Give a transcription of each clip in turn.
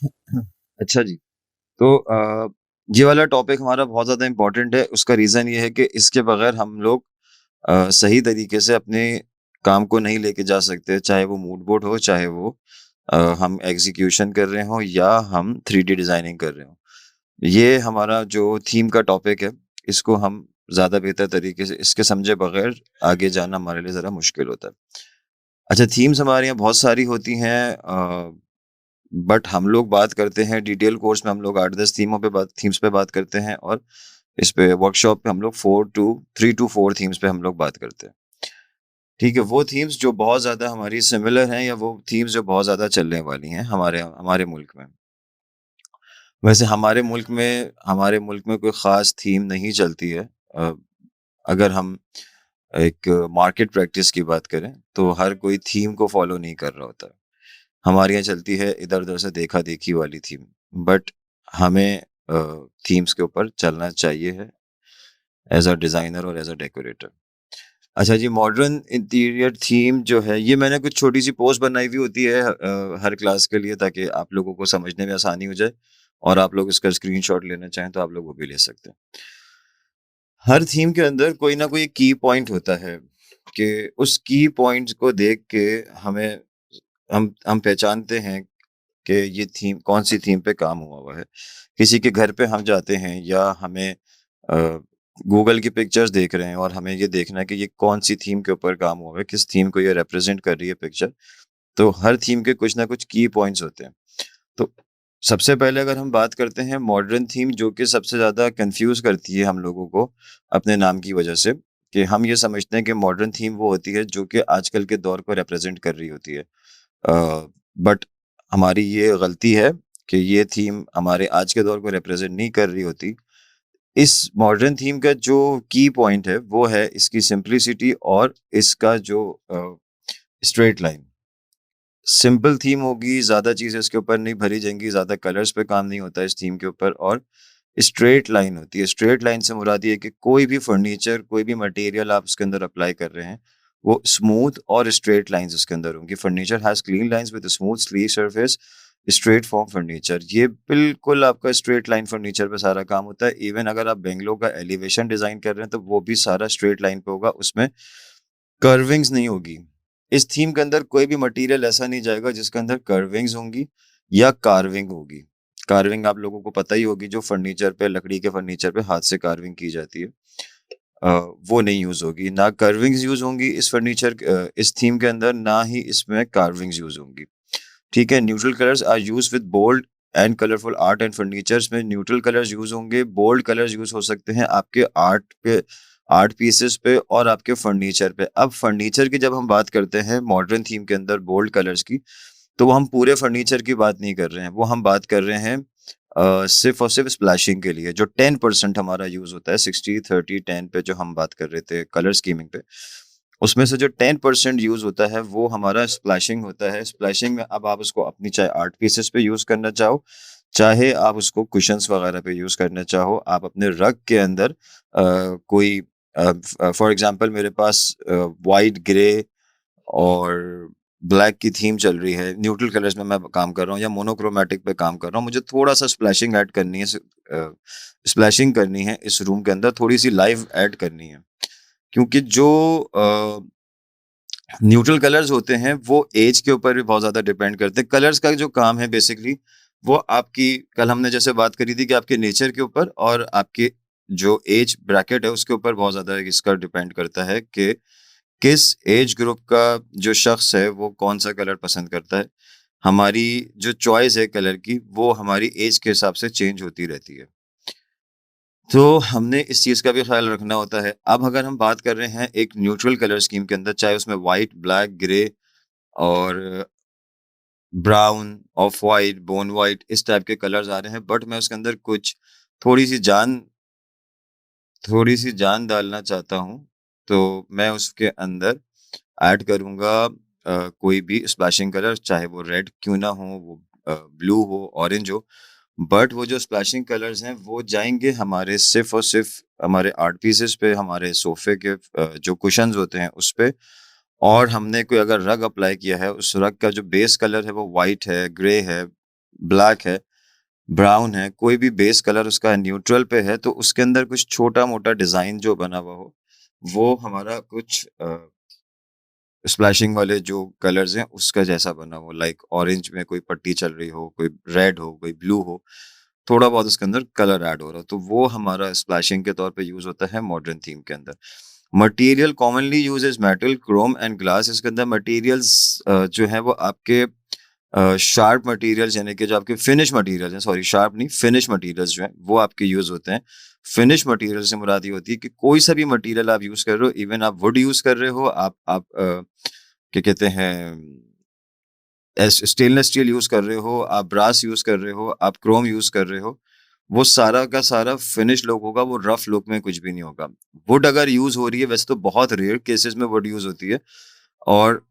अच्छा जी। तो ये वाला टॉपिक हमारा बहुत ज़्यादा इम्पोर्टेंट है। उसका रीज़न ये है कि इसके बगैर हम लोग सही तरीके से अपने काम को नहीं लेके जा सकते, चाहे वो मूड बोर्ड हो, चाहे वो हम एग्ज़ीक्यूशन कर रहे हों या हम 3D डिज़ाइनिंग कर रहे हों। ये हमारा जो थीम का टॉपिक है, इसको हम ज़्यादा बेहतर तरीके से इसके समझे बगैर आगे जाना हमारे लिए ज़रा मुश्किल होता है। अच्छा, थीम्स हमारे यहाँ बहुत सारी होती हैं, बट हम लोग बात करते हैं डिटेल कोर्स में, हम लोग 8-10 थीम्स पे बात करते हैं, और इस पे वर्कशॉप पे हम लोग 3 टू 4 थीम्स पे हम लोग बात करते हैं। ठीक है? वो थीम्स जो बहुत ज़्यादा हमारी सिमिलर हैं, या वो थीम्स जो बहुत ज़्यादा चलने वाली हैं हमारे मुल्क में। वैसे हमारे मुल्क में कोई ख़ास थीम नहीं चलती है। अ, अगर हम एक मार्केट प्रैक्टिस की बात करें, तो हर कोई थीम को फ़ॉलो नहीं कर रहा होता। हमारे यहाँ चलती है इधर-उधर से देखा-देखी वाली थीम। बट हमें थीम्स के ऊपर चलना चाहिए है, एज़ अ डिज़ाइनर और एज़ अ डेकोरेटर। अच्छा जी, मॉडर्न इंटीरियर थीम जो है, ये मैंने कुछ छोटी-सी पोस्ट बनाई हुई होती है हर क्लास के लिए, ताकि आप लोगों को समझने में आसानी हो जाए, और आप लोग इसका स्क्रीनशॉट लेना चाहें तो आप लोग वो भी ले सकते हैं। हर थीम के अंदर कोई ना कोई की पॉइंट होता है, कि उस की पॉइंट्स को देख के हमें हम पहचानते हैं कि ये थीम कौन-सी थीम पे काम हुआ है। किसी के घर पे हम जाते हैं, या हमें गूगल की पिक्चर्स देख रहे हैं, और हमें ये देखना है कि ये कौन-सी थीम के ऊपर काम हुआ है, किस थीम को ये रिप्रेज़ेंट कर रही है पिक्चर। तो हर थीम के कुछ ना कुछ की पॉइंट्स होते हैं। तो सबसे पहले अगर हम बात करते हैं मॉडर्न थीम, जो कि सबसे ज़्यादा कन्फ्यूज़ करती है हम लोगों को अपने नाम की वजह से, कि हम ये समझते हैं कि मॉडर्न थीम वो होती है जो कि आजकल के दौर को रिप्रेज़ेंट कर रही होती है। बट हमारी ये गलती है कि ये थीम हमारे आज के दौर को रिप्रेजेंट नहीं कर रही होती। इस मॉडर्न थीम का जो की पॉइंट है, वो है इसकी सिंप्लिसिटी और इसका जो स्ट्रेट लाइन। सिंपल थीम होगी, ज़्यादा चीज़ें इसके ऊपर नहीं भरी जाएँगी, ज़्यादा कलर्स पे काम नहीं होता है इस थीम के ऊपर, और स्ट्रेट लाइन होती है। स्ट्रेट लाइन से मुराद ये है कि कोई भी फर्नीचर, कोई भी मटेरियल आप इसके अंदर अप्लाई कर रहे हैं, वो स्मूथ और स्ट्रेट लाइन्स उसके अंदर होंगी। Furniture has clean lines with smooth sleek surface, straight form furniture. ये बिल्कुल आपका स्ट्रेट लाइन फर्नीचर पे सारा काम होता है। इवन अगर आप बेंगलो का एलिवेशन डिज़ाइन कर रहे हैं, तो वो भी सारा स्ट्रेट लाइन पे होगा, उसमें कर्विंग्स नहीं होगी। इस थीम के अंदर कोई भी मटेरियल ऐसा नहीं जाएगा जिसके अंदर कर्विंग्स होंगी या कार्विंग होगी। कार्विंग आप लोगों को पता ही होगी, जो फर्नीचर पे, लकड़ी के फर्नीचर पे हाथ से कार्विंग की जाती है। अ, वो नहीं यूज़ होगी। ना कर्विंग्स यूज़ होंगी इस थीम के अंदर, ना ही इसमें कार्विंग्स यूज़ होंगी। ठीक है? Neutral colours are used with bold and colourful art and furnitures में न्यूट्रल कलर्स यूज़ होंगे, बोल्ड कलर्स यूज़ हो सकते हैं आपके आर्ट पीसेस पे और आपके फर्नीचर पे। अब फर्नीचर की जब हम बात करते हैं मॉडर्न थीम के अंदर बोल्ड कलर्स की, तो वो हम पूरे फर्नीचर की बात नहीं कर रहे हैं। वो हम बात कर रहे हैं सिर्फ़ और सिर्फ़ स्प्लैशिंग के लिए, जो 10% हमारा यूज़ होता है, 60-30-10 पे जो हम बात कर रहे थे कलर स्कीमिंग पे। उसमें से जो 10% यूज़ होता है, वो हमारा स्प्लैशिंग होता है। स्प्लैशिंग में अब आप उसको अपनी चाहे आर्ट पीसेस पे यूज़ करना चाहो, चाहे आप उसको कुशन्स वगैरह पे यूज़ करना चाहो, आप अपने रग के अंदर कोई फॉर एग्ज़ाम्पल मेरे पास व्हाइट, ग्रे और ब्लैक की थीम चल रही है, न्यूट्रल कलर्स में मैं काम कर रहा हूँ, या मोनोक्रोमैटिक पे काम कर रहा हूँ। मुझे थोड़ा-सा स्प्लैशिंग ऐड करनी है, स्प्लैशिंग करनी है इस रूम के अंदर, थोड़ी-सी लाइव ऐड करनी है। क्योंकि जो अ, न्यूट्रल कलर्स होते हैं, वो ऐज के ऊपर भी बहुत ज़्यादा डिपेंड करते हैं। कलर्स का जो काम है बेसिकली, वो आपकी, कल हमने जैसे बात करी थी कि आपके नेचर के ऊपर और आपके जो ऐज ब्रैकेट है उसके ऊपर बहुत ज़्यादा इसका डिपेंड करता है कि किस एज ग्रुप का जो शख्स है वो कौन-सा कलर पसंद करता है। हमारी जो चॉइस है कलर की, वो हमारी एज के हिसाब से चेंज होती रहती है। तो हमने इस चीज़ का भी ख़्याल रखना होता है। अब अगर हम बात कर रहे हैं एक न्यूट्रल कलर स्कीम के अंदर, चाहे उसमें व्हाइट, ब्लैक, ग्रे और brown, of white, bone white, इस टाइप के कलर्स आ रहे हैं, बट मैं उसके अंदर कुछ थोड़ी-सी जान थोड़ी-सी जान डालना चाहता हूँ, तो मैं उसके अंदर ऐड करूँगा कोई भी स्प्लैशिंग कलर, चाहे वो रेड क्यों ना हो, वो ब्लू हो, ऑरेंज हो, बट वो जो स्प्लैशिंग कलर्स हैं, वो जाएँगे हमारे सिर्फ़ और सिर्फ़ हमारे आर्ट पीसेस पे, हमारे सोफ़े के जो कुशन्स होते हैं, उस पे। और हमने कोई अगर रग अप्लाई किया है, उस रग का जो बेस कलर है, वो व्हाइट है, ग्रे है, ब्लैक है, ब्राउन है, कोई भी बेस कलर उसका न्यूट्रल पे है, तो उसके अंदर कुछ छोटा-मोटा डिज़ाइन जो बना हुआ हो, वो हमारा कुछ स्प्लैशिंग वाले जो कलर्स हैं, उसका जैसा बना हो। लाइक ऑरेंज में कोई पट्टी चल रही हो, कोई रेड हो, कोई ब्लू हो, थोड़ा बहुत उसके अंदर कलर ऐड हो रहा हो, तो वो हमारा स्प्लैशिंग के तौर पे यूज़ होता है मॉडर्न थीम के अंदर। Material commonly used is metal, Chrome and glass. इसके अंदर मटीरियल्स जो हैं वो आपके शार्प मटीरियल्स, यानी कि जो आपके फिनिश मटीरियल्स हैं, सॉरी शार्प नहीं, फिनिश मटीरियल्स जो हैं वो आपके यूज़ होते हैं। फिनिश मटीरियल से मुराद ये होती है कि कोई सा भी मटीरियल आप यूज़ कर रहे हो, इवन आप वुड यूज़ कर रहे हो, आप क्या कहते हैं, स्टेनलेस स्टील यूज़ कर रहे हो, आप ब्रास यूज़ कर रहे हो, आप क्रोम यूज़ कर रहे हो, वो सारा का सारा फिनिश लुक होगा, वो रफ लुक में कुछ भी नहीं होगा। वुड अगर यूज़ हो रही है, वैसे तो बहुत रेयर केसेस में वुड यूज़ होती है, और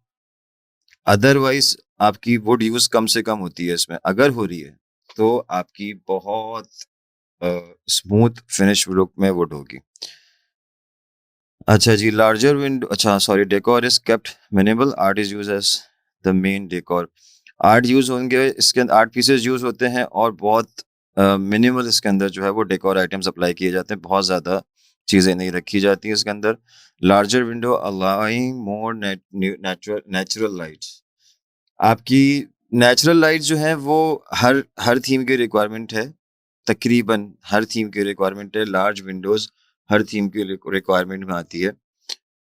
अदरवाइज़ आपकी वुड यूज़ कम से कम होती है इसमें। अगर हो रही है, तो आपकी बहुत स्मूथ फिनिश लुक में वुड होगी। अच्छा जी, लार्जर विंडो, अच्छा sorry, decor is kept minimal, art is used as the main decor. Art use होंगे, इसके अंदर आर्ट पीसेस यूज़ होते हैं, और बहुत मिनिमल इसके अंदर जो है वो डेकोर आइटम्स अप्लाई किए जाते हैं। बहुत ज़्यादा चीज़ें नहीं रखी जाती हैं इसके अंदर। Larger window allowing more natural lights. आपकी नेचुरल लाइट जो है वो हर हर थीम की रिक्वायरमेंट है। तकरीबन हर थीम की रिक्वायरमेंट है। लार्ज विंडोज़ हर थीम की रिक्वायरमेंट में आती है,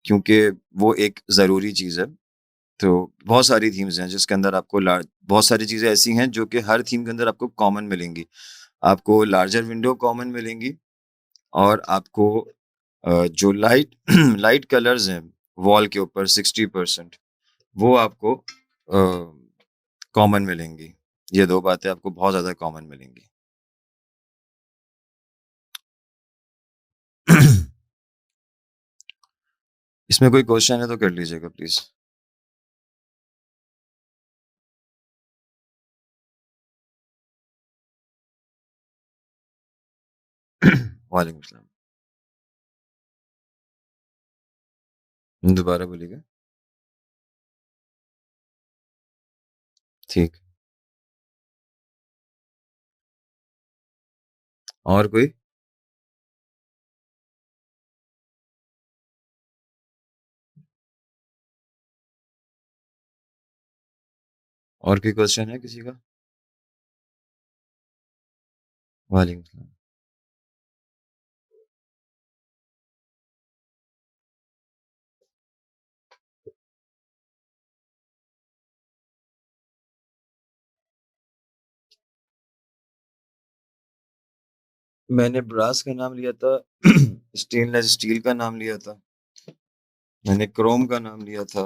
क्योंकि वो एक ज़रूरी चीज़ है। तो बहुत सारी थीम्स हैं जिसके अंदर आपको लार्ज, बहुत सारी चीज़ें ऐसी हैं जो कि हर थीम के अंदर आपको कॉमन मिलेंगी। आपको लार्जर विंडो कॉमन मिलेंगी, और आपको जो लाइट लाइट कलर्स हैं वॉल के ऊपर 60%, वो आपको कॉमन मिलेंगी। ये 2 बातें आपको बहुत ज़्यादा कॉमन मिलेंगी। इसमें कोई क्वेश्चन है तो कर लीजिएगा प्लीज़। वालेकुम सलाम। दोबारा बोलिएगा। ठीक। और कोई? और कोई क्वेश्चन है किसी का? वालेकुम सलाम। मैंने ब्रास का नाम लिया था, स्टेनलेस स्टील का नाम लिया था, मैंने क्रोम का नाम लिया था।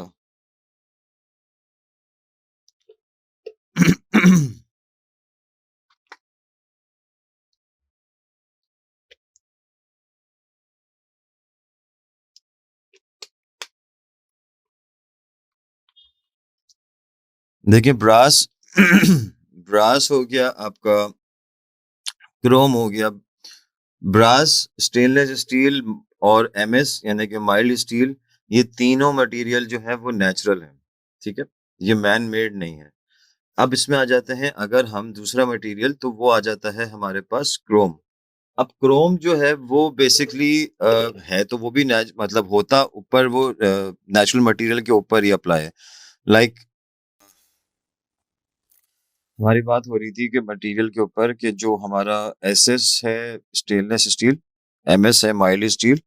देखिए, ब्रास ब्रास हो गया आपका, क्रोम हो गया, ब्रास, स्टेनलेस स्टील और एमएस यानी कि माइल्ड स्टील, ये तीनों मटेरियल जो है वो नेचुरल हैं, ठीक है? ये मैन मेड नहीं है। अब इसमें आ जाते हैं अगर हम दूसरा मटेरियल, तो वो आ जाता है हमारे पास क्रोम। अब क्रोम जो है वो बेसिकली है तो वो भी मतलब होता ऊपर वो नेचुरल मटेरियल के ऊपर ही अप्लाई है। लाइक हमारी बात हो रही थी कि मटेरियल के ऊपर, कि जो हमारा एसएस है स्टेनलेस स्टील, एमएस है माइल्ड स्टील,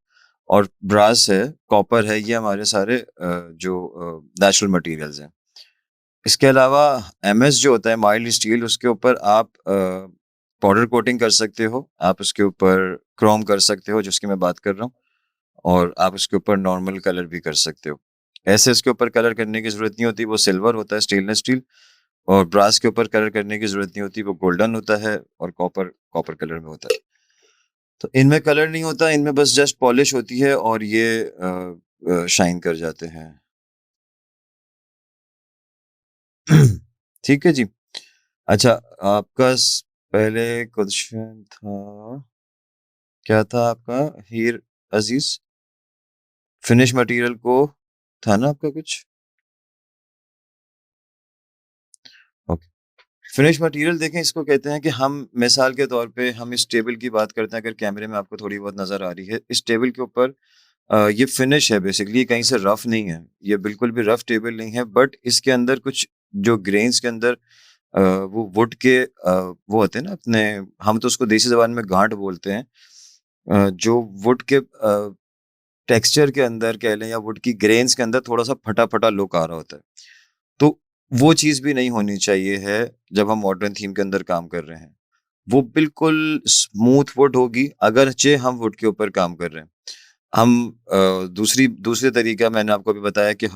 और ब्रास है, कॉपर है, ये हमारे सारे जो नेचुरल मटेरियल्स हैं। इसके अलावा एमएस जो होता है माइल्ड स्टील, उसके ऊपर आप पाउडर कोटिंग कर सकते हो, आप उसके ऊपर क्रोम कर सकते हो जिसकी मैं बात कर रहा हूँ, और आप उसके ऊपर नॉर्मल कलर भी कर सकते हो। एसएस के ऊपर कलर करने की ज़रूरत नहीं होती, वो सिल्वर होता है स्टेनलेस स्टील, और ब्रास के ऊपर कलर करने की ज़रूरत नहीं होती, वो गोल्डन होता है, और कॉपर कॉपर कलर में होता है। तो इनमें कलर नहीं होता, इनमें बस जस्ट पॉलिश होती है, और ये शाइन कर जाते हैं। ठीक है जी। अच्छा, आपका पहले क्वेश्चन था, क्या था आपका हीर अजीज? फिनिश मटेरियल को था ना आपका कुछ? ओके। फिनिश मटेरियल देखें, इसको कहते हैं कि हम मिसाल के तौर पे हम इस टेबल की बात करते हैं, अगर कैमरे में आपको थोड़ी बहुत नज़र आ रही है, इस टेबल के ऊपर ये फिनिश है बेसिकली, ये कहीं से रफ नहीं है, ये बिल्कुल भी रफ टेबल नहीं है, बट इसके अंदर कुछ जो ग्रेन्स के अंदर वो वुड के वो होते हैं ना अपने, हम तो उसको देसी ज़बान में गाँठ बोलते हैं। जो वुड के टेक्सचर के अंदर कह लें या वुड की ग्रेन्स के अंदर थोड़ा-सा फटा-फटा लुक आ रहा होता है। तो वो चीज़ भी नहीं होनी चाहिए है जब हम मॉडर्न थीम के अंदर काम कर रहे हैं। वो बिल्कुल स्मूथ वुड होगी, अगरचे हम वुड के ऊपर काम कर रहे हैं। हम दूसरे तरीका मैंने आपको अभी बताया कि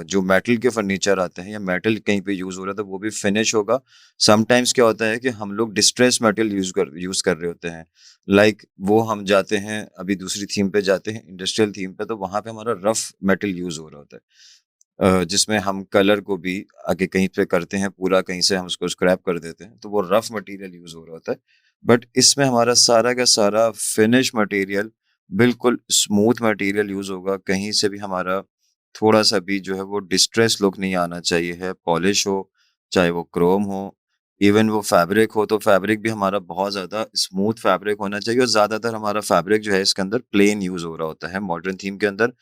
जो मेटल के फर्नीचर आते हैं या मेटल कहीं पे यूज़ हो रहा है तो वो भी फिनिश होगा। समटाइम्स क्या होता है कि हम लोग डिस्ट्रेस मेटल यूज़ कर रहे होते हैं। लाइक वो हम जाते हैं, अभी दूसरी थीम पे जाते हैं, इंडस्ट्रियल थीम पे, तो वहाँ पे हमारा रफ मेटल यूज़ हो रहा होता है। जिसमें हम कलर को भी आगे कहीं पे करते हैं पूरा, कहीं से हम उसको स्क्रैप कर देते हैं, तो वो रफ मटेरियल यूज़ हो रहा होता है। बट इसमें हमारा सारा का सारा फिनिश मटेरियल बिल्कुल स्मूथ मटेरियल यूज़ होगा, कहीं से भी हमारा थोड़ा-सा भी जो है वो डिस्ट्रेस लुक नहीं आना चाहिए है, पॉलिश हो, चाहे वो क्रोम हो, इवन वो फैब्रिक हो, तो फैब्रिक भी हमारा बहुत ज़्यादा स्मूथ फैब्रिक होना चाहिए और ज़्यादातर हमारा फैब्रिक जो है इसके अंदर प्लेन यूज़ हो रहा होता है मॉडर्न थीम के अंदर।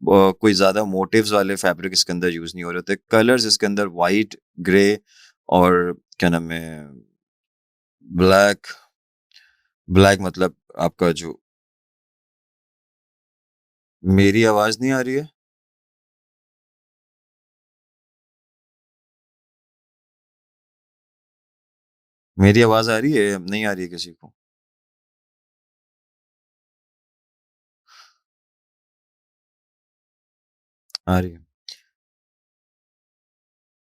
कोई ज़्यादा मोटिव्स वाले फैब्रिक इसके अंदर यूज़ नहीं हो रहे होते। कलर्स इसके अंदर व्हाइट, ग्रे और क्या नाम है, ब्लैक, ब्लैक मतलब आपका जो, मेरी आवाज़ नहीं आ रही है? मेरी आवाज़ आ रही है? नहीं आ रही है किसी को? आ रही है।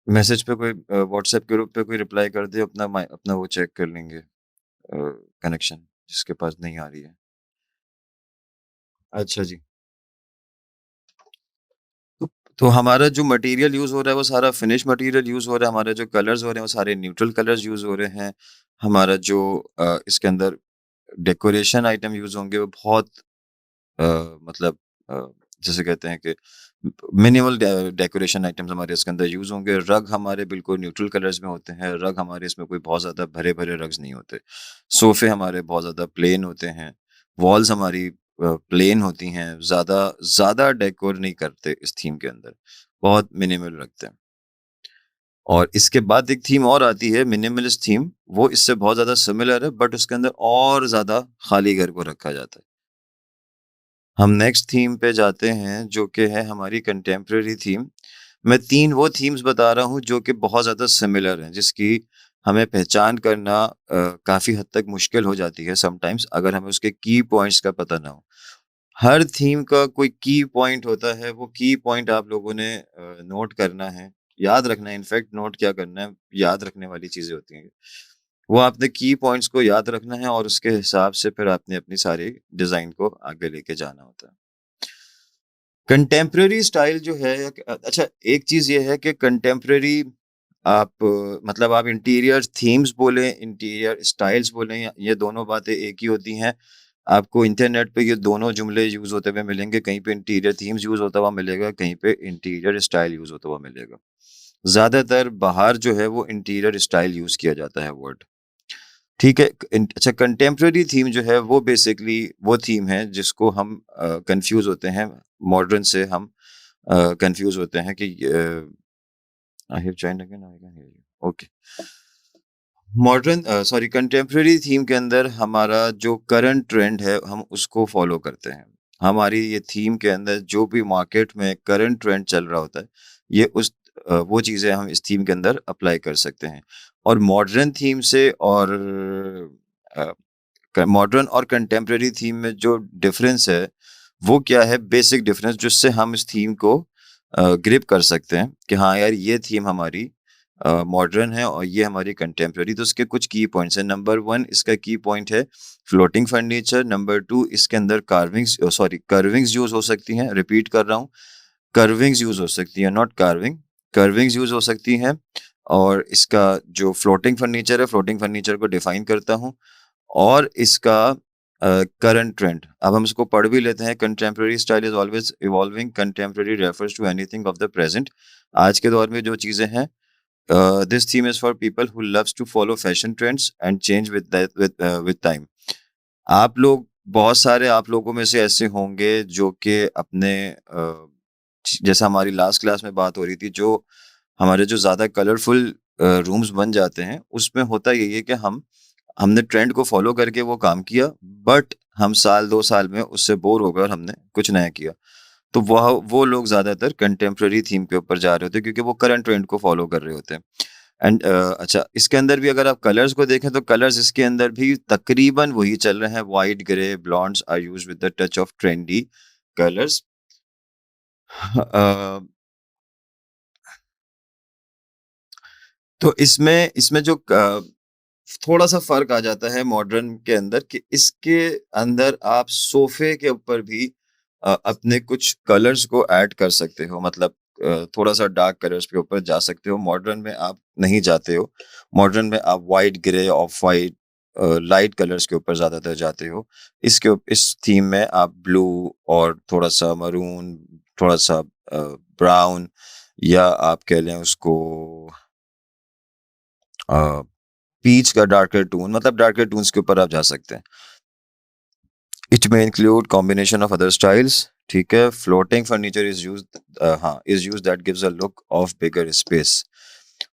मैसेज पे कोई व्हाट्सएप ग्रुप पे कोई रिप्लाई कर दे, अपना वो चेक कर लेंगे कनेक्शन, जिसके पास नहीं आ रही है। अच्छा जी। तो तो हमारा जो मटेरियल यूज़ हो रहा है वो सारा फिनिश मटेरियल यूज़ हो रहा है, हमारे जो कलर्स हो रहे हैं वो सारे न्यूट्रल कलर्स यूज़ हो रहे हैं। हमारा जो इसके अंदर डेकोरेशन आइटम यूज़ होंगे वो बहुत अ, मतलब अ, जैसे कहते हैं कि मिनिमल डेकोरेशन आइटम्स हमारे इसके अंदर यूज़ होंगे। रग हमारे बिल्कुल न्यूट्रल कलर्स में होते हैं। रग हमारे इसमें कोई बहुत ज़्यादा भरे-भरे रग्स नहीं होते। सोफ़े हमारे बहुत ज़्यादा प्लेन होते हैं। वॉल्स हमारी प्लेन होती हैं। ज़्यादा ज़्यादा डेकोर नहीं करते इस थीम के अंदर। बहुत मिनिमल रखते हैं। और इसके बाद एक थीम और आती है मिनिमलिस्ट थीम। वो इससे बहुत ज़्यादा सिमिलर है बट उसके अंदर और ज़्यादा खाली घर को रखा जाता है। हम नेक्स्ट थीम पे जाते हैं जो कि है हमारी कंटेम्परेरी थीम। मैं 3 वो थीम्स बता रहा हूँ जो कि बहुत ज़्यादा सिमिलर हैं, जिसकी हमें पहचान करना काफ़ी हद तक मुश्किल हो जाती है समटाइम्स अगर हमें उसके की पॉइंट्स का पता ना हो। हर थीम का कोई की पॉइंट होता है, वो की पॉइंट आप लोगों ने नोट करना है, याद रखना है, इनफैक्ट नोट क्या करना है, याद रखने वाली चीज़ें होती हैं। वो आपने की पॉइंट्स को याद रखना है और उसके हिसाब से फिर आपने अपनी सारी डिज़ाइन को आगे लेके जाना होता है। कंटेम्परेरी स्टाइल जो है अच्छा, एक चीज़ ये है कि कंटेम्परेरी आप मतलब आप इंटीरियर थीम्स बोलें, इंटीरियर स्टाइल्स बोलें, ये दोनों बातें एक ही होती हैं। आपको इंटरनेट पे ये दोनों जुमले यूज़ होते हुए मिलेंगे, कहीं पे इंटीरियर थीम्स यूज़ होता हुआ मिलेगा, कहीं पे इंटीरियर स्टाइल यूज़ होता हुआ मिलेगा। ज़्यादातर बाहर जो है वो इंटीरियर स्टाइल यूज़ किया जाता है वर्ड। ठीक है। अच्छा, कंटेम्परेरी थीम जो है वो बेसिकली वो थीम है जिसको हम कंफ्यूज होते हैं, मॉडर्न से हम कंफ्यूज होते हैं कि I have joined again, I can hear you, okay. Modern sorry contemporary theme के अंदर हमारा जो करंट ट्रेंड है हम उसको फॉलो करते हैं। हमारी ये थीम के अंदर जो भी मार्केट में करंट ट्रेंड चल रहा होता है, ये वो चीज़ें हम इस थीम के अंदर अप्लाई कर सकते हैं। और मॉडर्न थीम से और मॉडर्न और कंटेम्परेरी थीम में जो डिफरेंस है वो क्या है, बेसिक डिफरेंस जिससे हम इस थीम को ग्रिप कर सकते हैं कि हाँ यार, ये थीम हमारी मॉडर्न है और ये हमारी कंटेम्परेरी। तो इसके कुछ की पॉइंट्स हैं। नंबर 1 इसका की पॉइंट है फ्लोटिंग फर्नीचर। नंबर 2 इसके अंदर कर्विंग्स यूज हो सकती हैं। रिपीट कर रहा हूँ, कर्विंग्स यूज हो सकती हैं, नॉट कार्विंग। कर्विंग्स यूज हो सकती हैं। और इसका जो फ्लोटिंग फर्नीचर है, फ्लोटिंग फर्नीचर को डिफाइन करता हूँ। और इसका करंट ट्रेंड, अब हम इसको पढ़ भी लेते हैं। Contemporary style is always evolving, contemporary refers to anything of the present. आज के दौर में जो चीज़ें हैं this theme is for people who loves to follow fashion trends and change with time. आप लोग बहुत सारे आप लोगों में से ऐसे होंगे जो कि अपने जैसा हमारी लास्ट क्लास में बात हो रही थी, जो हमारे जो ज़्यादा कलरफुल रूम्स बन जाते हैं, उसमें होता यही है कि हमने ट्रेंड को फॉलो करके वो काम किया, बट हम साल 2 साल में उससे बोर हो गए और हमने कुछ नया किया। तो वो लोग ज़्यादातर कंटेम्परेरी थीम के ऊपर जा रहे होते हैं, क्योंकि वो करंट ट्रेंड को फॉलो कर रहे होते हैं। एंड अच्छा, इसके अंदर भी अगर आप कलर्स को देखें तो कलर्स इसके अंदर भी तकरीबन वही चल रहे हैं। White, grey, blondes are used with the touch of trendy colours. तो इसमें इसमें जो थोड़ा-सा फ़र्क आ जाता है मॉडर्न के अंदर, कि इसके अंदर आप सोफ़े के ऊपर भी अपने कुछ कलर्स को ऐड कर सकते हो। मतलब थोड़ा-सा डार्क कलर्स के ऊपर जा सकते हो। मॉडर्न में आप नहीं जाते हो। मॉडर्न में आप white, grey, of white, light colours के ऊपर ज़्यादातर जाते हो। इस थीम में आप ब्लू और थोड़ा-सा मरून, थोड़ा-सा ब्राउन, या आप कह लें उसको अ पीच का डार्कर टोन, मतलब डार्कर टोन्स के ऊपर आप जा सकते हैं। It may include combination of other styles. ठीक है। Floating furniture is used that gives a look of bigger space.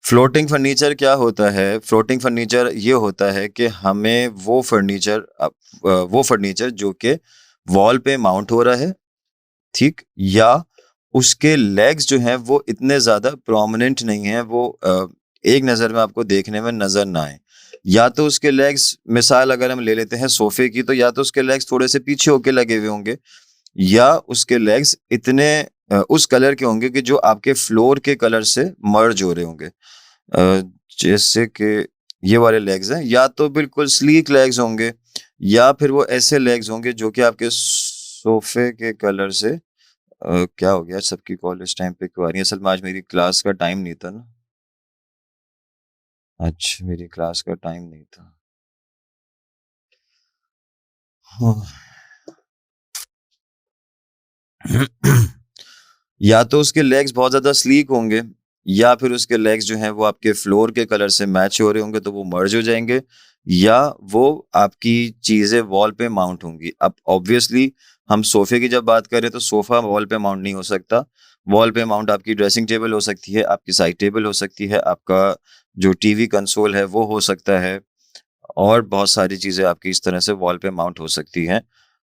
Floating furniture क्या होता है? फ्लोटिंग फर्नीचर ये होता है कि हमें वो फर्नीचर जो कि वॉल पे माउंट हो रहा है, ठीक, या उसके लेग्स जो हैं वो इतने ज़्यादा प्रोमिनेंट नहीं हैं, वो एक नज़र में आपको देखने में नज़र ना आए। या तो उसके लेग्स, मिसाल अगर हम ले लेते हैं सोफ़े की, तो या तो उसके लेग्स थोड़े से पीछे होके लगे हुए होंगे, या उसके लेग्स इतने उस कलर के होंगे कि जो आपके फ्लोर के कलर से मर्ज हो रहे होंगे। जैसे कि ये वाले लेग्स हैं, या तो बिल्कुल स्लीक लेग्स होंगे, या फिर वो ऐसे लेग्स होंगे जो कि आपके सोफ़े के कलर से क्या हो गया? सबकी कॉल इस टाइम पे क्यों आ रही है? असल में आज मेरी क्लास का टाइम नहीं था ना। आज मेरी क्लास का टाइम नहीं था। हाँ। या तो उसके लेग्स बहुत ज़्यादा स्लीक होंगे, या फिर उसके लेग्स जो हैं वो आपके फ्लोर के कलर से मैच हो रहे होंगे, तो वो मर्ज हो जाएँगे, या वो आपकी चीज़ें वॉल पे माउंट होंगी। अब ऑब्वियसली हम सोफ़े की जब बात करें तो सोफ़ा वॉल पे माउंट नहीं हो सकता। वॉल पे माउंट आपकी ड्रेसिंग टेबल हो सकती है, आपकी साइड टेबल हो सकती है, आपका जो टीवी कंसोल है वो हो सकता है, और बहुत सारी चीज़ें आपकी इस तरह से वॉल पे माउंट हो सकती हैं।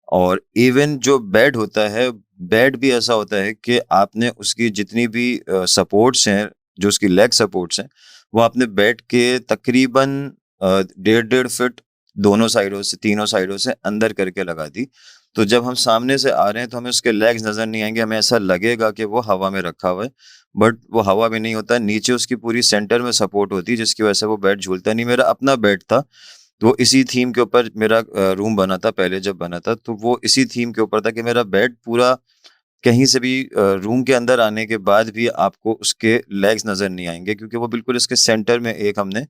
और इवन जो बेड होता है, बेड भी ऐसा होता है कि आपने उसकी जितनी भी सपोर्ट्स हैं, जो उसकी लेग सपोर्ट्स हैं, वो आपने बेड के तकरीबन डेढ़ फीट दोनों साइडों से, तीनों साइडों से अंदर करके लगा दी। तो जब हम सामने से आ रहे हैं तो हमें उसके लेग्स नज़र नहीं आएँगे, हमें ऐसा लगेगा कि वो हवा में रखा हुआ है, बट वो हवा में नहीं होता है, नीचे उसकी पूरी सेंटर में सपोर्ट होती है, जिसकी वजह से वो बेड झूलता नहीं। मेरा अपना बेड था, तो इसी थीम के ऊपर मेरा रूम बना था, पहले जब बना था, तो वो इसी थीम के ऊपर था कि मेरा बेड पूरा कहीं से भी रूम के अंदर आने के बाद भी आपको उसके लेग्स नज़र नहीं आएँगे, क्योंकि वो बिल्कुल इसके सेंटर में एक हमने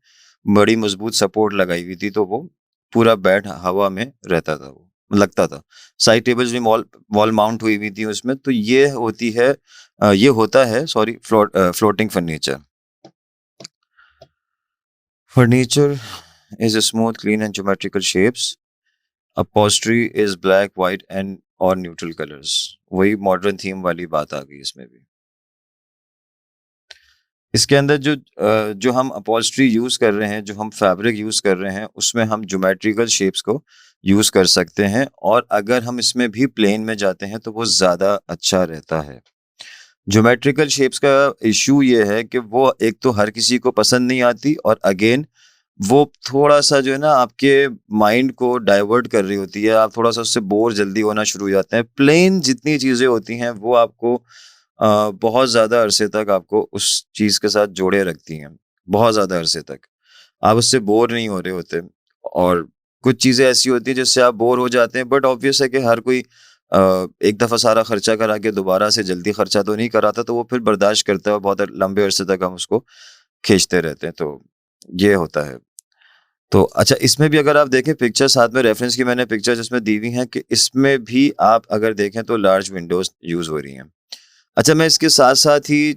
बड़ी मज़बूत सपोर्ट लगाई हुई थी, तो वो पूरा बेड हवा में रहता था, वो लगता था। साइड टेबल्स भी वॉल माउंट हुई हुई थी उसमें, तो ये होता है sorry floating furniture. Furniture is a smooth, clean and geometrical shapes. Upholstery is black, white and और न्यूट्रल कलर्स। वही मॉडर्न थीम वाली बात आ गई इसमें भी। इसके अंदर जो हम अपॉल्स्ट्री यूज़ कर रहे हैं, जो हम फैब्रिक यूज़ कर रहे हैं, उसमें हम ज्योमेट्रिकल शेप्स को यूज़ कर सकते हैं, और अगर हम इसमें भी प्लेन में जाते हैं तो वो ज़्यादा अच्छा रहता है। ज्योमेट्रिकल शेप्स का इश्यू ये है कि वो एक तो हर किसी को पसंद नहीं आती, और अगेन वो थोड़ा-सा जो है ना आपके माइंड को डाइवर्ट कर रही होती है, आप थोड़ा-सा उससे बोर जल्दी होना शुरू हो जाते हैं। प्लेन जितनी चीज़ें होती हैं वो आपको बहुत ज़्यादा अरसे तक आपको उस चीज़ के साथ जोड़े रखती हैं, बहुत ज़्यादा अरसे तक। आप उससे बोर नहीं हो रहे होते, और कुछ चीज़ें ऐसी होती हैं जिससे आप बोर हो जाते हैं, बट ऑब्वियस है कि हर कोई एक दफ़ा सारा खर्चा करा के दोबारा से जल्दी खर्चा तो नहीं कराता, तो वो फिर बर्दाश्त करता है, और बहुत लंबे अरसे तक हम उसको खींचते रहते हैं, तो ये होता है। तो अच्छा, इसमें भी अगर आप देखें पिक्चर, साथ में रेफरेंस की मैंने पिक्चर जिसमें दी हुई हैं, कि इसमें भी आप अगर देखें तो लार्ज विंडोज़ यूज़ हो रही हैं। अच्छा, मैं इसके साथ-साथ ही